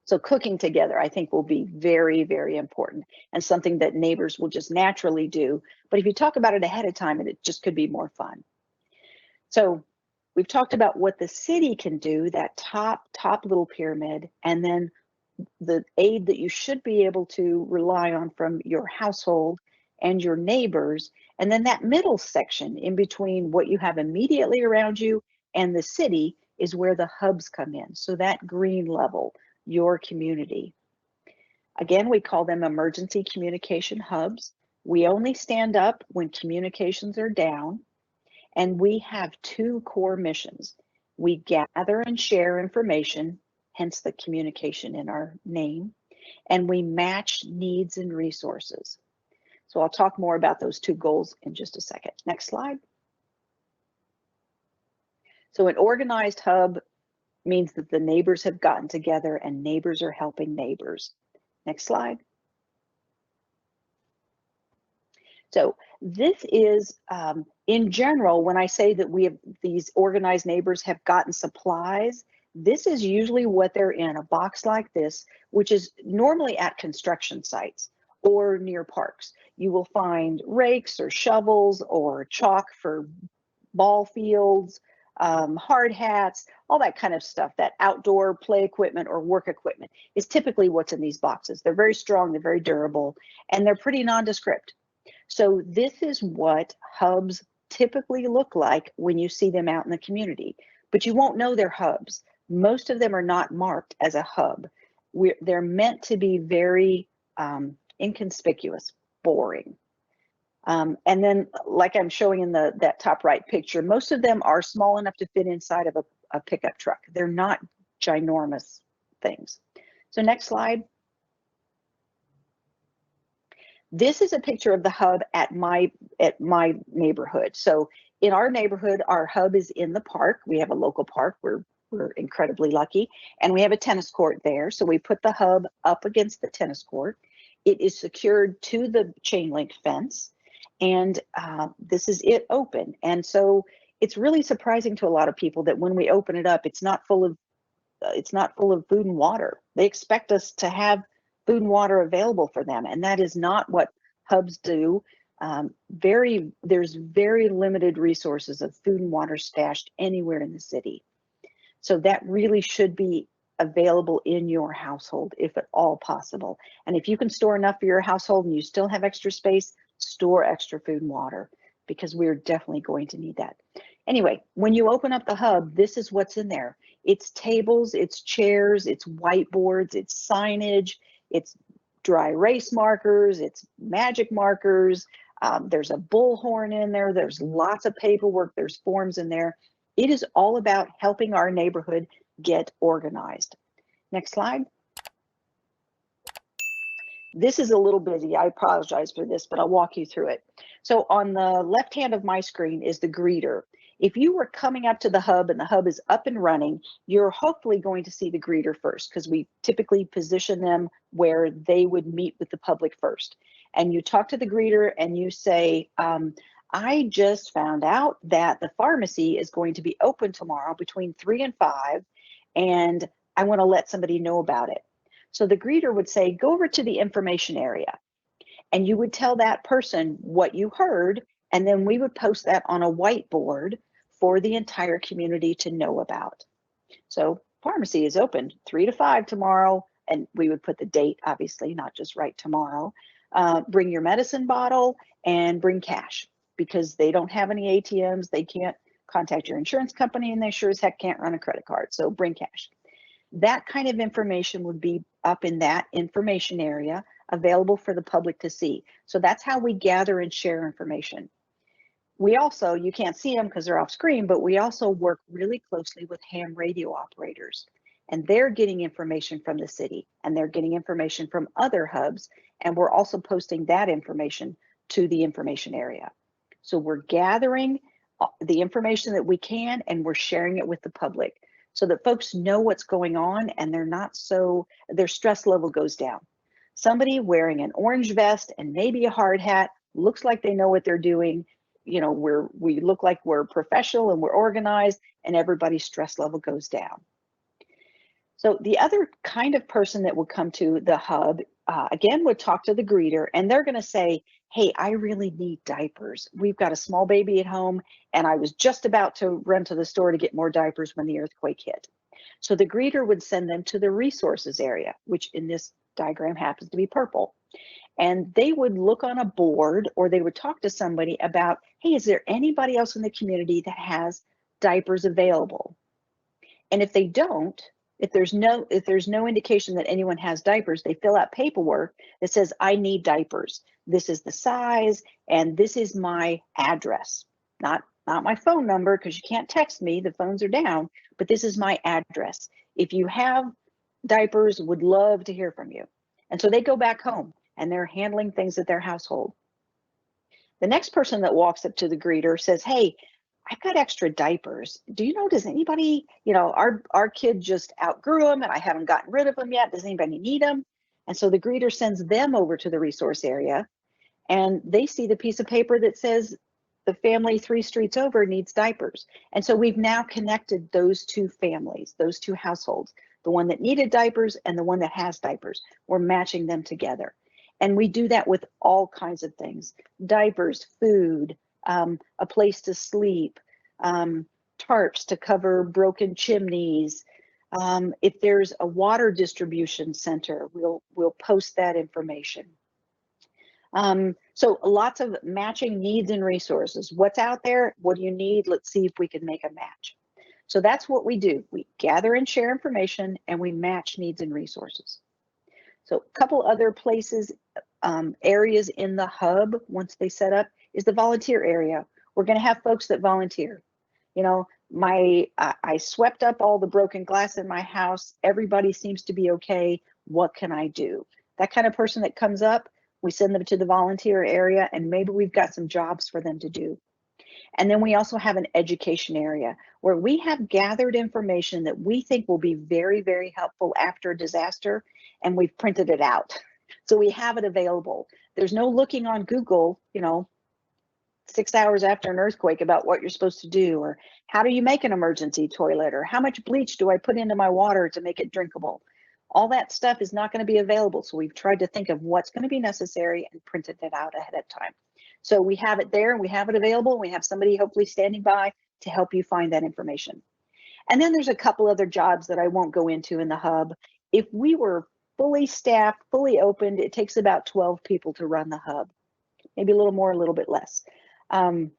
So cooking together, I think, will be very, very important and something that neighbors will just naturally do. But if you talk about it ahead of time, it just could be more fun. So we've talked about what the city can do, that top little pyramid, and then the aid that you should be able to rely on from your household and your neighbors. And then that middle section in between what you have immediately around you and the city is where the hubs come in. So that green level, your community. Again, we call them emergency communication hubs. We only stand up when communications are down, and we have 2 core missions. We gather and share information, hence the communication in our name, and we match needs and resources. So I'll talk more about those 2 goals in just a second. Next slide. So an organized hub means that the neighbors have gotten together and neighbors are helping neighbors. Next slide. So this is, in general, when I say that we have these organized neighbors have gotten supplies, this is usually what they're in, a box like this, which is normally at construction sites or near parks. You will find rakes or shovels or chalk for ball fields, hard hats, all that kind of stuff. That outdoor play equipment or work equipment is typically what's in these boxes. They're very strong, they're very durable, and they're pretty nondescript. So this is what hubs typically look like when you see them out in the community, but you won't know they're hubs. Most of them are not marked as a hub. They're meant to be very inconspicuous, boring. And then, like I'm showing in that top right picture, most of them are small enough to fit inside of a pickup truck. They're not ginormous things. So next slide. This is a picture of the hub at my neighborhood. So in our neighborhood, our hub is in the park. We have a local park. We're incredibly lucky. And we have a tennis court there. So we put the hub up against the tennis court. It is secured to the chain link fence. And this is it open. And so it's really surprising to a lot of people that when we open it up, it's not full of food and water. They expect us to have food and water available for them, and that is not what hubs do. There's very limited resources of food and water stashed anywhere in the city. So that really should be available in your household, if at all possible. And if you can store enough for your household and you still have extra space, store extra food and water, because we're definitely going to need that. Anyway, when you open up the hub, this is what's in there. It's tables, it's chairs, it's whiteboards, it's signage, it's dry erase markers, it's magic markers. There's a bullhorn in there. There's lots of paperwork. There's forms in there. It is all about helping our neighborhood get organized. Next slide. This is a little busy. I apologize for this, but I'll walk you through it. So on the left hand of my screen is the greeter. If you were coming up to the hub and the hub is up and running, you're hopefully going to see the greeter first, because we typically position them where they would meet with the public first. And you talk to the greeter and you say, I just found out that the pharmacy is going to be open tomorrow between 3 and 5, and I want to let somebody know about it. So the greeter would say, go over to the information area, and you would tell that person what you heard, and then we would post that on a whiteboard for the entire community to know about. So pharmacy is open 3 to 5 tomorrow, and we would put the date, obviously, not just right tomorrow. Bring your medicine bottle and bring cash, because they don't have any ATMs. They can't contact your insurance company, and they sure as heck can't run a credit card. So bring cash. That kind of information would be up in that information area. available for the public to see. So that's how we gather and share information. We also, you can't see them because they're off screen, but we also work really closely with ham radio operators. And they're getting information from the city, and they're getting information from other hubs. And we're also posting that information to the information area. So we're gathering the information that we can, and we're sharing it with the public so that folks know what's going on, and their stress level goes down. Somebody wearing an orange vest and maybe a hard hat looks like they know what they're doing. We look like we're professional and we're organized, and everybody's stress level goes down. So the other kind of person that would come to the hub, again, would talk to the greeter, and they're going to say, hey, I really need diapers. We've got a small baby at home, and I was just about to run to the store to get more diapers when the earthquake hit. So the greeter would send them to the resources area, which in this diagram happens to be purple. And they would look on a board, or they would talk to somebody about, hey, is there anybody else in the community that has diapers available? And if they don't, if there's no indication that anyone has diapers, they fill out paperwork that says, I need diapers. This is the size, and this is my address. Not my phone number, because you can't text me, the phones are down, but this is my address. If you have diapers, would love to hear from you. And so they go back home, and they're handling things at their household. The next person that walks up to the greeter says, hey, I've got extra diapers. Do you know, does anybody, our kid just outgrew them and I haven't gotten rid of them yet. Does anybody need them? And so the greeter sends them over to the resource area, and they see the piece of paper that says the family 3 streets over needs diapers. And so we've now connected those two families, those two households, the one that needed diapers and the one that has diapers. We're matching them together. And we do that with all kinds of things: diapers, food, a place to sleep, tarps to cover broken chimneys. If there's a water distribution center, we'll post that information. So lots of matching needs and resources. What's out there? What do you need? Let's see if we can make a match. So that's what we do. We gather and share information, and we match needs and resources. So a couple other places, areas in the hub, once they set up, is the volunteer area. We're going to have folks that volunteer. I swept up all the broken glass in my house. Everybody seems to be okay. What can I do? That kind of person that comes up, we send them to the volunteer area, and maybe we've got some jobs for them to do. And then we also have an education area where we have gathered information that we think will be very, very helpful after a disaster, and we've printed it out. So we have it available. There's no looking on Google, 6 hours after an earthquake about what you're supposed to do, or how do you make an emergency toilet, or how much bleach do I put into my water to make it drinkable? All that stuff is not going to be available. So we've tried to think of what's going to be necessary and printed it out ahead of time. So we have it there, and we have it available. And we have somebody hopefully standing by to help you find that information. And then there's a couple other jobs that I won't go into in the hub. If we were fully staffed, fully opened, it takes about 12 people to run the hub, maybe a little more, a little bit less. And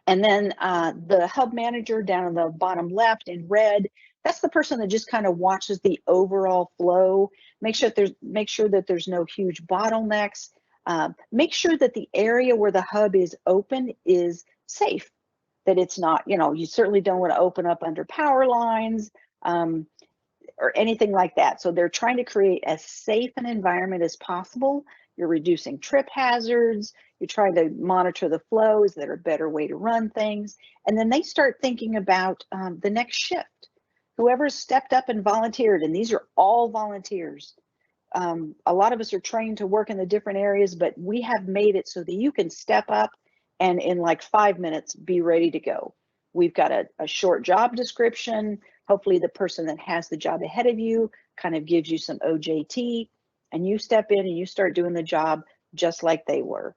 then the hub manager down in the bottom left in red, that's the person that just kind of watches the overall flow, make sure that there's no huge bottlenecks, make sure that the area where the hub is open is safe, that it's not, you certainly don't want to open up under power lines or anything like that. So they're trying to create as safe an environment as possible. You're reducing trip hazards. You're trying to monitor the flow. Is there a better way to run things? And then they start thinking about the next shift. Whoever's stepped up and volunteered, and these are all volunteers. A lot of us are trained to work in the different areas, but we have made it so that you can step up and in like 5 minutes be ready to go. We've got a short job description. Hopefully the person that has the job ahead of you kind of gives you some OJT, and you step in and you start doing the job just like they were.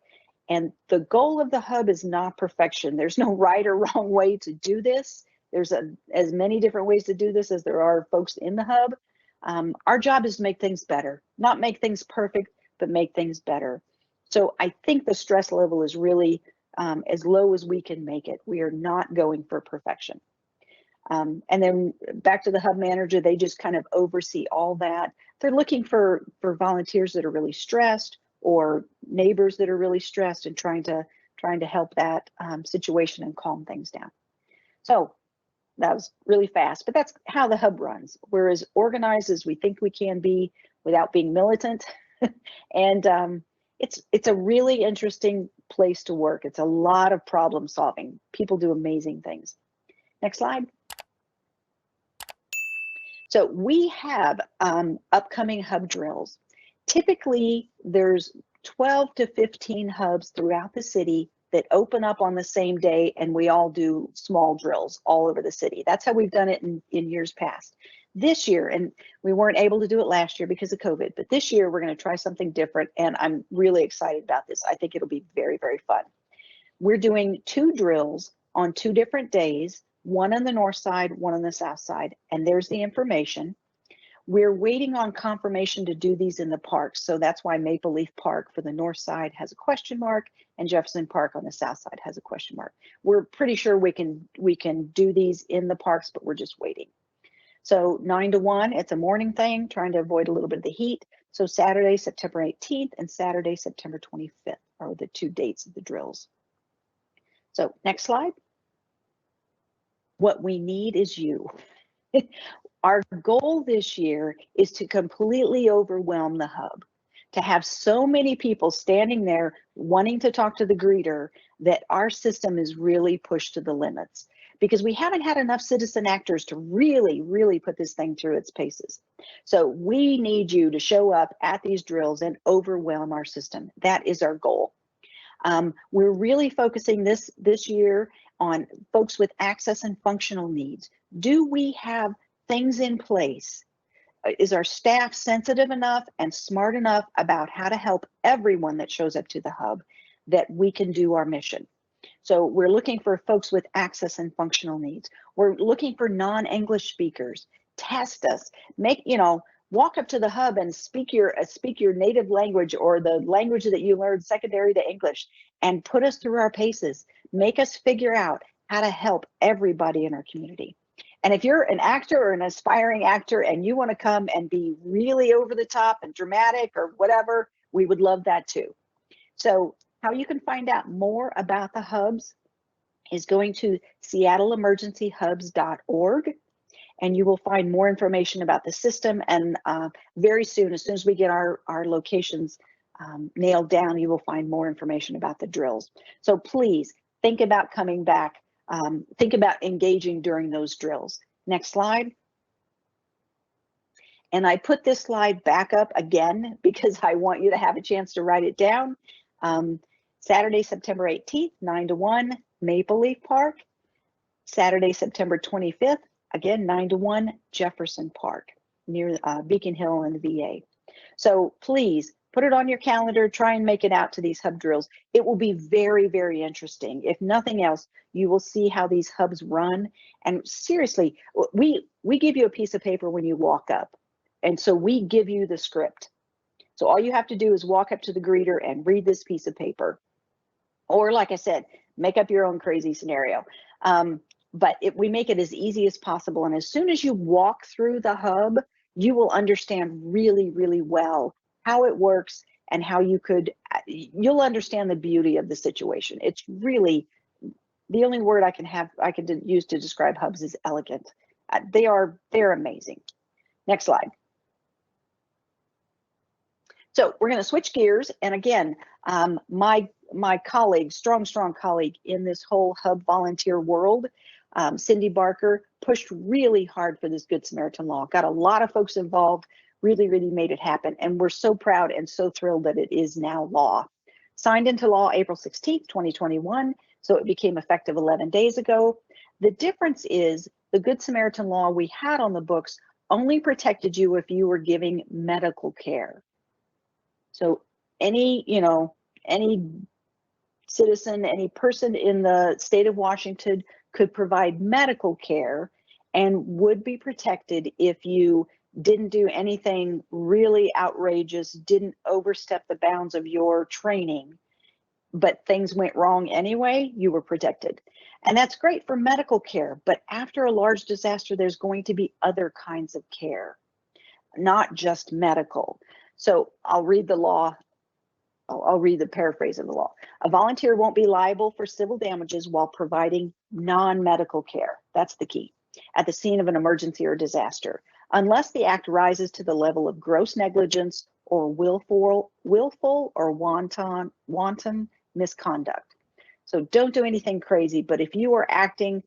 And the goal of the hub is not perfection. There's no right or wrong way to do this. There's as many different ways to do this as there are folks in the hub. Our job is to make things better, not make things perfect, but make things better. So I think the stress level is really as low as we can make it. We are not going for perfection. And then back to the hub manager, they just kind of oversee all that. they're looking for volunteers that are really stressed, or neighbors that are really stressed, and trying to help that situation and calm things down. So that was really fast, but that's how the hub runs. We're as organized as we think we can be without being militant. And it's a really interesting place to work. It's a lot of problem solving. People do amazing things. Next slide. So we have upcoming hub drills. Typically, there's 12 to 15 hubs throughout the city that open up on the same day, and we all do small drills all over the city. That's how we've done it in years past. This year, and we weren't able to do it last year because of COVID, but this year we're going to try something different, and I'm really excited about this. I think it'll be very, very fun. We're doing 2 drills on 2 different days, one on the north side, one on the south side, and there's the information. We're waiting on confirmation to do these in the parks, so that's why Maple Leaf Park for the north side has a question mark, and Jefferson Park on the south side has a question mark. We're pretty sure we can do these in the parks, but we're just waiting. So 9 to 1, it's a morning thing, trying to avoid a little bit of the heat. So Saturday, September 18th and Saturday, September 25th are the 2 dates of the drills. So next slide. What we need is you. Our goal this year is to completely overwhelm the hub, to have so many people standing there wanting to talk to the greeter that our system is really pushed to the limits, because we haven't had enough citizen actors to really, really put this thing through its paces. So we need you to show up at these drills and overwhelm our system. That is our goal. We're really focusing this year on folks with access and functional needs. Do we have things in place? Is our staff sensitive enough and smart enough about how to help everyone that shows up to the hub that we can do our mission? So we're looking for folks with access and functional needs. We're looking for non-English speakers. Test us. Walk up to the hub and speak your native language, or the language that you learned secondary to English, and put us through our paces. Make us figure out how to help everybody in our community. And if you're an actor or an aspiring actor and you want to come and be really over the top and dramatic or whatever, we would love that too. So how you can find out more about the hubs is going to seattleemergencyhubs.org, and you will find more information about the system. And very soon, as soon as we get our locations nailed down, you will find more information about the drills. So please think about coming back. Think about engaging during those drills. Next slide. And I put this slide back up again because I want you to have a chance to write it down. Saturday, September 18th, 9 to 1, Maple Leaf Park. Saturday, September 25th, again, 9 to 1, Jefferson Park, near Beacon Hill and the VA. So please put it on your calendar, try and make it out to these hub drills. It will be very, very interesting. If nothing else, you will see how these hubs run. And seriously, we give you a piece of paper when you walk up. And so we give you the script. So all you have to do is walk up to the greeter and read this piece of paper. Or like I said, make up your own crazy scenario. But we make it as easy as possible. And as soon as you walk through the hub, you will understand really, really well how it works and how you'll understand the beauty of the situation. It's really, the only word I could use to describe hubs is elegant. They're amazing. Next slide. So we're going to switch gears. And again, my colleague, strong colleague in this whole hub volunteer world, Cindy Barker, pushed really hard for this Good Samaritan law, got a lot of folks involved, really, really made it happen. And we're so proud and so thrilled that it is now law. Signed into law April 16th, 2021. So it became effective 11 days ago. The difference is the Good Samaritan law we had on the books only protected you if you were giving medical care. So any citizen, any person in the state of Washington could provide medical care and would be protected if you didn't do anything really outrageous, didn't overstep the bounds of your training, but things went wrong anyway, you were protected. And that's great for medical care, but after a large disaster, there's going to be other kinds of care. not just medical. So I'll read the law. I'll read the paraphrase of the law. A volunteer won't be liable for civil damages while providing non-medical care. That's the key. At the scene of an emergency or disaster, unless the act rises to the level of gross negligence or willful or wanton misconduct. So don't do anything crazy, but if you are acting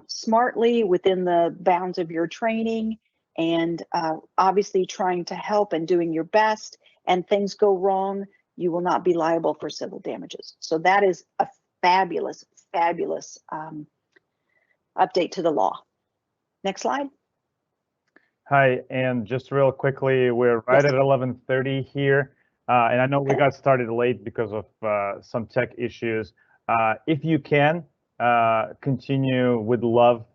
smartly within the bounds of your training and obviously trying to help and doing your best, and things go wrong, you will not be liable for civil damages. So that is a fabulous, fabulous update to the law. Next slide. Hi, and just real quickly, we're right at 11:30 here, and I know we got started late because of some tech issues. If you can continue, would love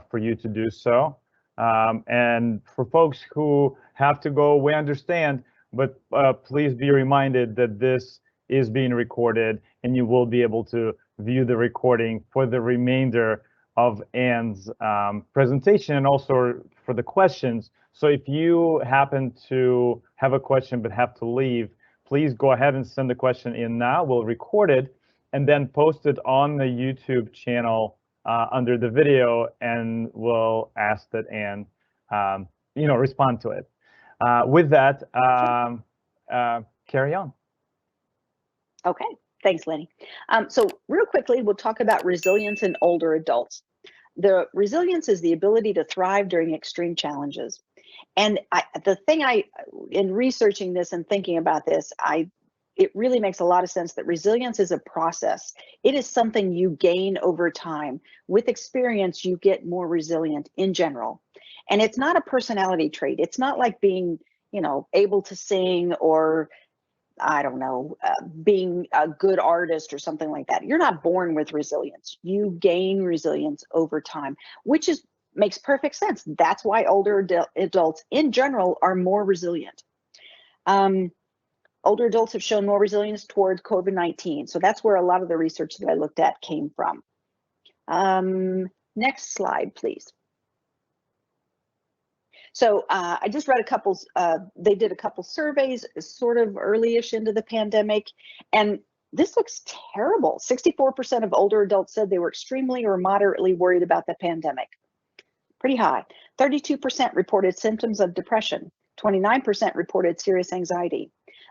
for you to do so. And for folks who have to go, we understand, but please be reminded that this is being recorded and you will be able to view the recording for the remainder of Anne's presentation and also for the questions. So if you happen to have a question but have to leave, please go ahead and send the question in now. We'll record it and then post it on the YouTube channel under the video, and we'll ask that Anne, respond to it. With that, carry on. Okay, thanks, Lenny. So real quickly, we'll talk about resilience in older adults. The resilience is the ability to thrive during extreme challenges. And in researching this and thinking about this, it really makes a lot of sense that resilience is a process. It is something you gain over time. With experience, you get more resilient in general. And it's not a personality trait. It's not like being, able to sing or, I don't know, being a good artist or something like that. You're not born with resilience. You gain resilience over time, which makes perfect sense. That's why older adults in general are more resilient. Older adults have shown more resilience towards COVID-19. So that's where a lot of the research that I looked at came from. Next slide, please. So I just read they did a couple surveys sort of early-ish into the pandemic, and this looks terrible. 64% of older adults said they were extremely or moderately worried about the pandemic. Pretty high. 32% reported symptoms of depression. 29% reported serious anxiety.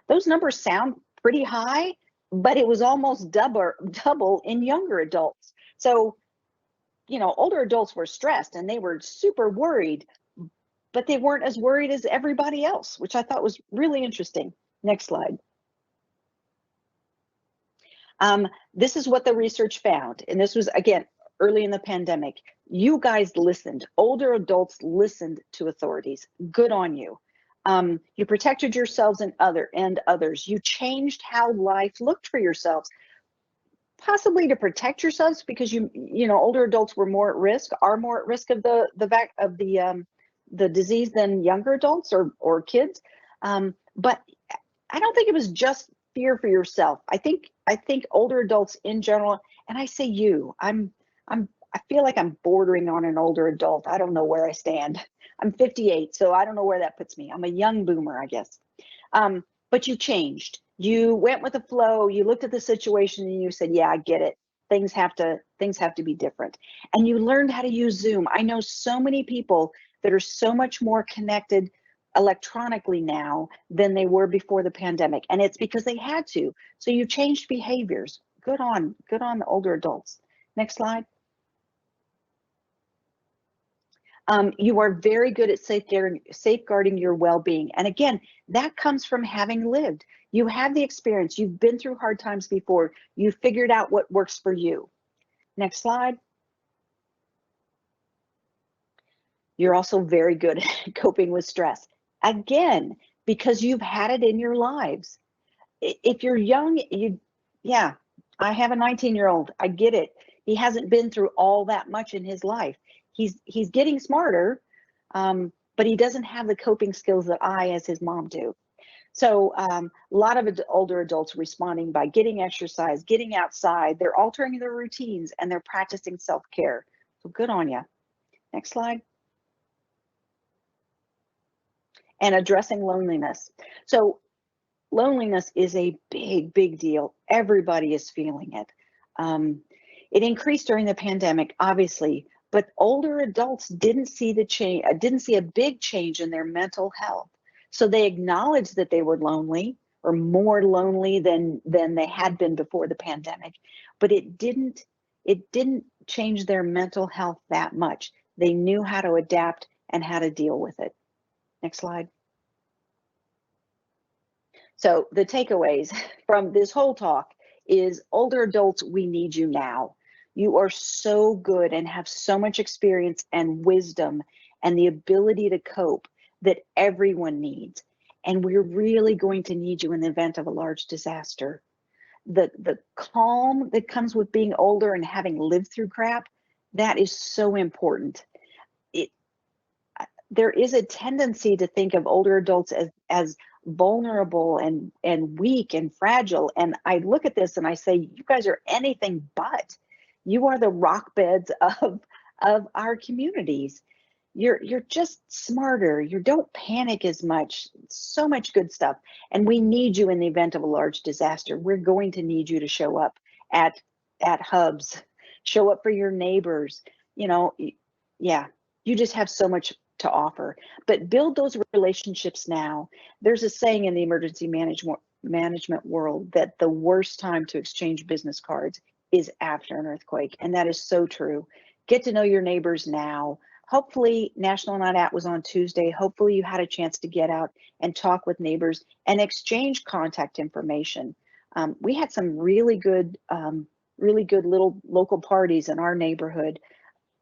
Those numbers sound pretty high, but it was almost double in younger adults. So, older adults were stressed and they were super worried, but they weren't as worried as everybody else, which I thought was really interesting. Next slide. This is what the research found. And this was, again, early in the pandemic. You guys listened. Older adults listened to authorities. Good on you. You protected yourselves and others. You changed how life looked for yourselves, possibly to protect yourselves because older adults are more at risk of the disease than younger adults or kids. But I don't think it was just fear for yourself. I think older adults in general, and I say I feel like I'm bordering on an older adult. I don't know where I stand. I'm 58, so I don't know where that puts me. I'm a young boomer, I guess. But you changed. You went with the flow. You looked at the situation and you said, yeah, I get it. Things have to be different. And you learned how to use Zoom. I know so many people that are so much more connected electronically now than they were before the pandemic. And it's because they had to. So you changed behaviors. Good on the older adults. Next slide. You are very good at safeguarding your well-being. And again, that comes from having lived. You have the experience. You've been through hard times before. You figured out what works for you. Next slide. You're also very good at coping with stress. Again, because you've had it in your lives. If you're young, I have a 19-year-old. I get it. He hasn't been through all that much in his life. He's getting smarter, but he doesn't have the coping skills that I, as his mom, do. So a lot of older adults responding by getting exercise, getting outside. They're altering their routines and they're practicing self-care. So good on you. Next slide. and addressing loneliness. So loneliness is a big, big deal. Everybody is feeling it. It increased during the pandemic, obviously, but older adults didn't see the change, didn't see a big change in their mental health. So they acknowledged that they were lonely, or more lonely than they had been before the pandemic, but it didn't change their mental health that much. They knew how to adapt and how to deal with it. Next slide. So the takeaways from this whole talk is, older adults, we need you now. You are so good and have so much experience and wisdom and the ability to cope that everyone needs. And we're really going to need you in the event of a large disaster. The calm that comes with being older and having lived through crap, that is so important. There is a tendency to think of older adults as vulnerable and weak and fragile. And I look at this and I say, you guys are anything but. You are the rock beds of our communities. You're just smarter. You don't panic as much. So much good stuff. And we need you in the event of a large disaster. We're going to need you to show up at hubs, show up for your neighbors. Yeah, you just have so much to offer. But build those relationships now. There's a saying in the emergency management world that the worst time to exchange business cards is after an earthquake, and that is so true. Get to know your neighbors now. Hopefully, National Night Out was on Tuesday. Hopefully you had a chance to get out and talk with neighbors and exchange contact information. We had some really good little local parties in our neighborhood.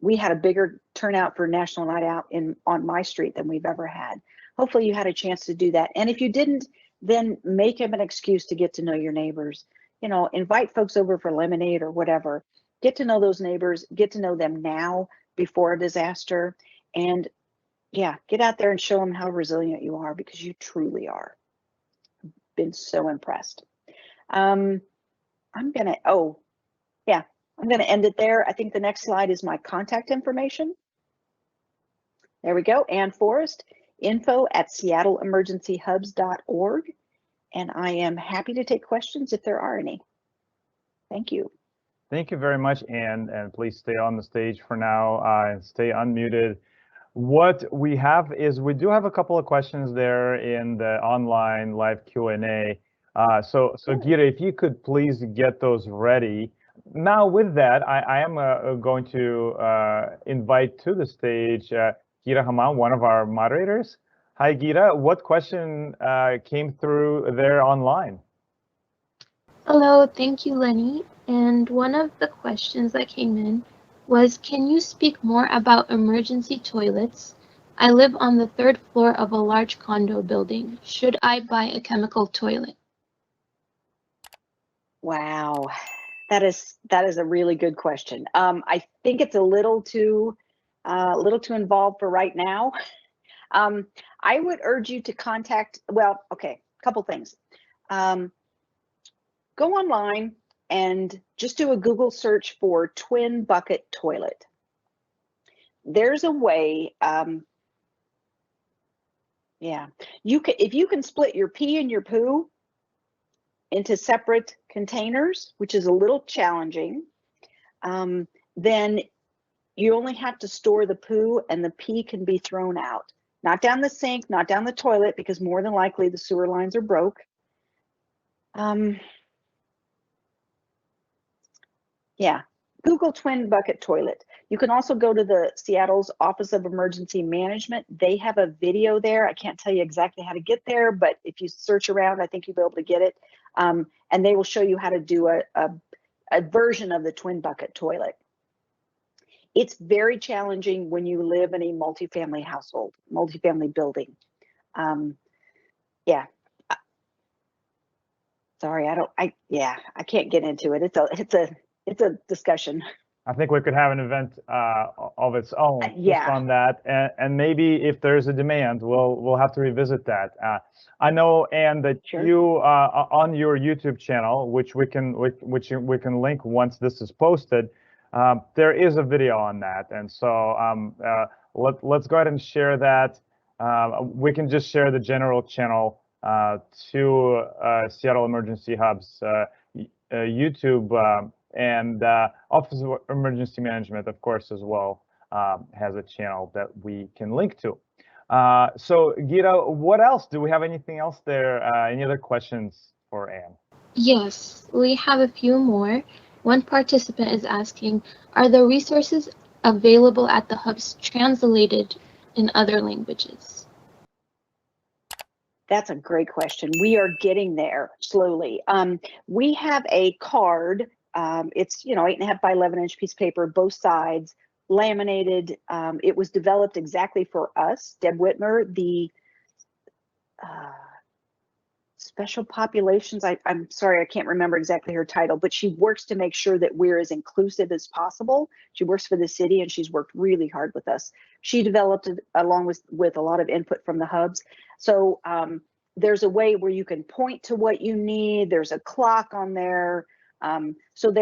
We had a bigger turnout for National Night Out on my street than we've ever had. Hopefully you had a chance to do that. And if you didn't, then make them an excuse to get to know your neighbors. Invite folks over for lemonade or whatever. Get to know those neighbors, get to know them now before a disaster. And yeah, get out there and show them how resilient you are, because you truly are. Been so impressed. I'm gonna end it there. I think the next slide is my contact information. There we go. And Forrest, info@seattleemergencyhubs.org. And I am happy to take questions if there are any. Thank you. Thank you very much, Ann, and please stay on the stage for now and stay unmuted. What we have is, we do have a couple of questions there in the online live Q&A. So Gira, if you could please get those ready. Now with that, I am going to invite to the stage Gira Haman, one of our moderators. Hi, Gira. What question came through there online? Hello, thank you, Lenny. And one of the questions that came in was, can you speak more about emergency toilets? I live on the 3rd floor of a large condo building. Should I buy a chemical toilet? Wow, that is a really good question. I think it's a little too involved for right now. I would urge you to contact. Well, okay, couple things. Go online and just do a Google search for twin bucket toilet. There's a way. Yeah, if you can split your pee and your poo into separate containers, which is a little challenging, then you only have to store the poo, and the pee can be thrown out. Not down the sink, not down the toilet, because more than likely the sewer lines are broke. Yeah, Google twin bucket toilet. You can also go to the Seattle's Office of Emergency Management. They have a video there. I can't tell you exactly how to get there, but if you search around, I think you'll be able to get it. And they will show you how to do a version of the twin bucket toilet. It's very challenging when you live in a multifamily household, multifamily building. Yeah. Sorry, I can't get into it. It's a discussion. I think we could have an event of its own just on that, and maybe if there's a demand, we'll have to revisit that. I know, Ann, that you on your YouTube channel, which we can link once this is posted, there is a video on that, and so let's go ahead and share that. We can just share the general channel to Seattle Emergency Hub's YouTube, and Office of Emergency Management, of course, as well, has a channel that we can link to. So, Gita, what else? Do we have anything else there? Any other questions for Anne? Yes, we have a few more. One participant is asking, are the resources available at the hubs translated in other languages? That's a great question. We are getting there slowly. We have a card. It's 8.5 by 11-inch piece of paper, both sides, laminated. It was developed exactly for us. Deb Whitmer, the Special Populations, I'm sorry, I can't remember exactly her title, but she works to make sure that we're as inclusive as possible. She works for the city, and she's worked really hard with us. She developed it along with a lot of input from the hubs. So there's a way where you can point to what you need. There's a clock on there. So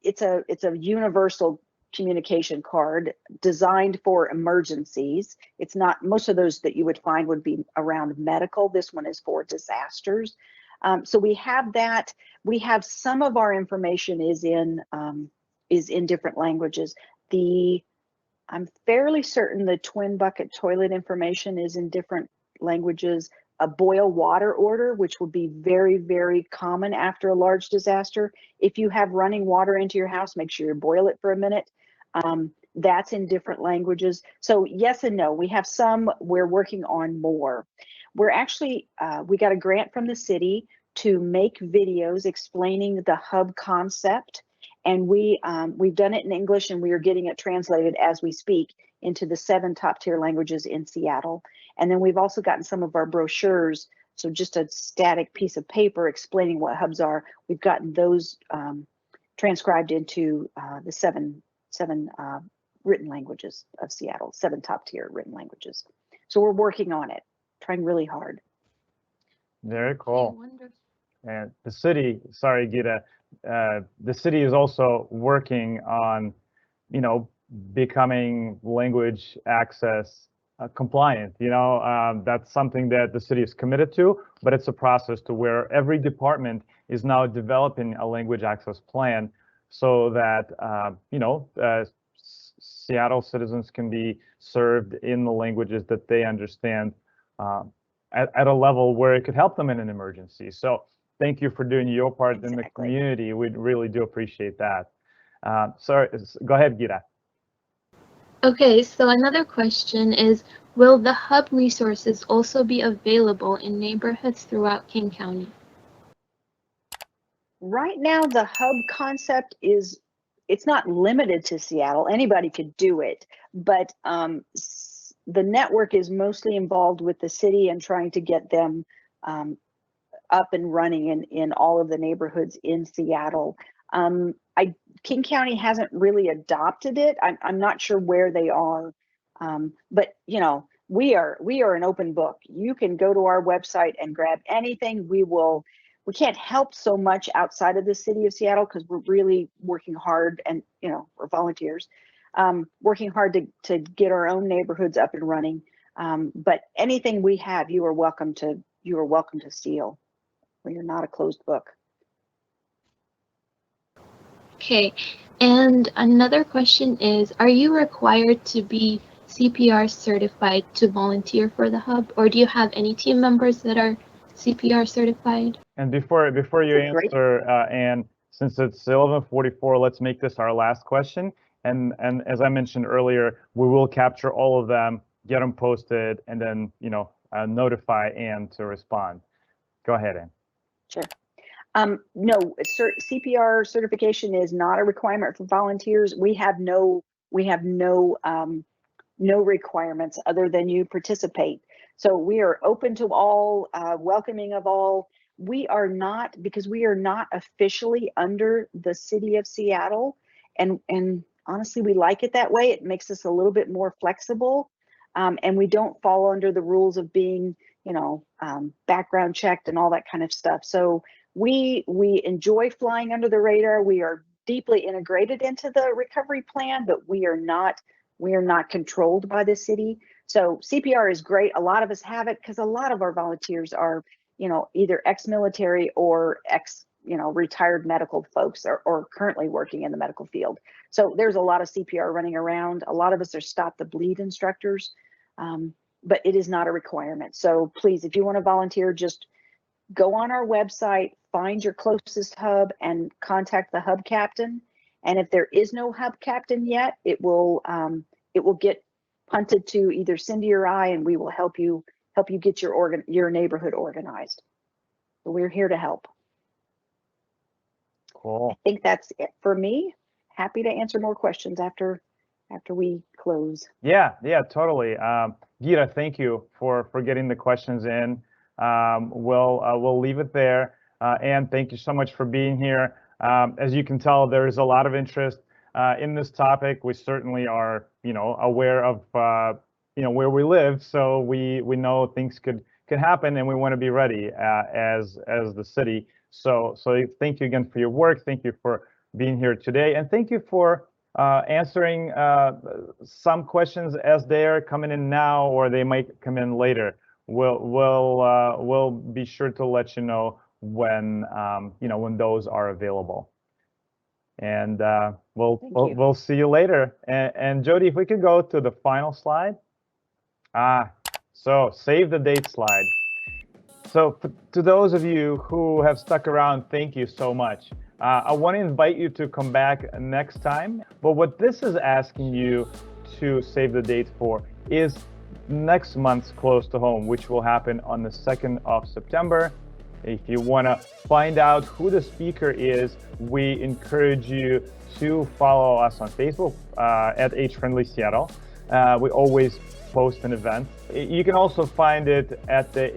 it's a universal communication card designed for emergencies. It's not, most of those that you would find would be around medical. This one is for disasters. So we have that. We have some of our information is in different languages. I'm fairly certain the twin bucket toilet information is in different languages. A boil water order, which would be very, very common after a large disaster. If you have running water into your house, make sure you boil it for a minute. That's in different languages. So yes and no. We have some, we're working on more. We're actually, we got a grant from the city to make videos explaining the hub concept. And we've done it in English, and we are getting it translated as we speak into the 7 top tier languages in Seattle. And then we've also gotten some of our brochures, so just a static piece of paper explaining what hubs are. We've gotten those transcribed into the seven written languages of Seattle, 7 top tier written languages. So we're working on it, trying really hard. Very cool. And the city, sorry, Gita, the city is also working on, becoming language access compliant. That's something that the city is committed to, but it's a process to where every department is now developing a language access plan so that, Seattle citizens can be served in the languages that they understand at a level where it could help them in an emergency. So thank you for doing your part in the community. We really do appreciate that. Sorry, go ahead, Gita. Okay, so another question is, will the hub resources also be available in neighborhoods throughout King County? Right now, the hub concept it's not limited to Seattle. Anybody could do it, but the network is mostly involved with the city and trying to get them up and running in all of the neighborhoods in Seattle. King County hasn't really adopted it. I'm not sure where they are, but we are an open book. You can go to our website and grab anything. We can't help so much outside of the city of Seattle because we're really working hard, and we're volunteers, working hard to get our own neighborhoods up and running. But anything we have, you are welcome to steal. You're not a closed book. Okay, and another question is, are you required to be CPR certified to volunteer for the hub, or do you have any team members that are CPR certified? And before you answer, Anne, since it's 11:44, let's make this our last question. And as I mentioned earlier, we will capture all of them, get them posted, and then notify Anne to respond. Go ahead, Anne. Sure. No, CPR certification is not a requirement for volunteers. We have no requirements other than you participate. So we are open to all, welcoming of all. We are not, because we are not officially under the city of Seattle, and honestly, we like it that way. It makes us a little bit more flexible, and we don't fall under the rules of being, background checked and all that kind of stuff. So we enjoy flying under the radar. We are deeply integrated into the recovery plan, but we are not controlled by the city. So CPR is great. A lot of us have it because a lot of our volunteers are, either ex-military or retired medical folks or currently working in the medical field. So there's a lot of CPR running around. A lot of us are stop the bleed instructors, but it is not a requirement. So please, if you want to volunteer, just go on our website, find your closest hub and contact the hub captain. And if there is no hub captain yet, it will get punted to either Cindy or I, and we will help you get your neighborhood organized. So we're here to help. Cool. I think that's it for me. Happy to answer more questions after we close. Yeah, totally. Gita, thank you for getting the questions in. We'll leave it there. And thank you so much for being here. As you can tell, there is a lot of interest in this topic. We certainly are, aware of, where we live, so we know things could happen, and we want to be ready as the city. So thank you again for your work. Thank you for being here today, and thank you for answering some questions as they're coming in now, or they might come in later. We'll be sure to let you know when when those are available. And we'll see you later. And Jody, if we could go to the final slide. So save the date slide. So to those of you who have stuck around, thank you so much. I want to invite you to come back next time. But what this is asking you to save the date for is next month's Close to Home, which will happen on the 2nd of September. If you want to find out who the speaker is, we encourage you to follow us on Facebook at Age Friendly Seattle. We always post an event. You can also find it at the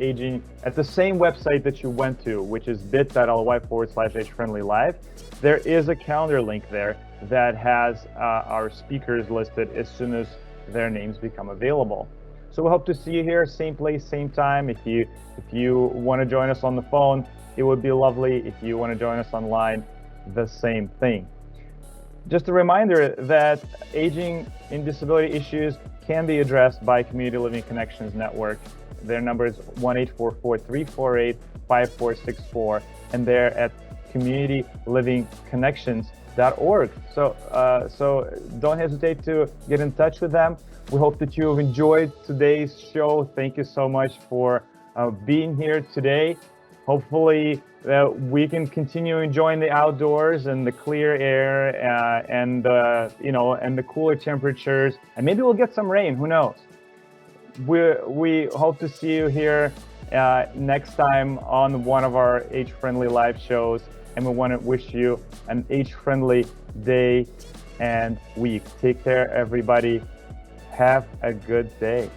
same website that you went to, which is bit.ly/agefriendlylive. There is a calendar link there that has our speakers listed as soon as their names become available. So we hope to see you here, same place, same time. If you want to join us on the phone, it would be lovely. If you want to join us online, the same thing. Just a reminder that aging and disability issues can be addressed by Community Living Connections Network. Their number is 1-844-348-5464, and they're at communitylivingconnections.org. So don't hesitate to get in touch with them. We hope that you have enjoyed today's show. Thank you so much for being here today. Hopefully we can continue enjoying the outdoors and the clear air and the cooler temperatures, and maybe we'll get some rain. Who knows? We hope to see you here next time on one of our Age Friendly live shows, and we want to wish you an age friendly day and week. Take care, everybody. Have a good day.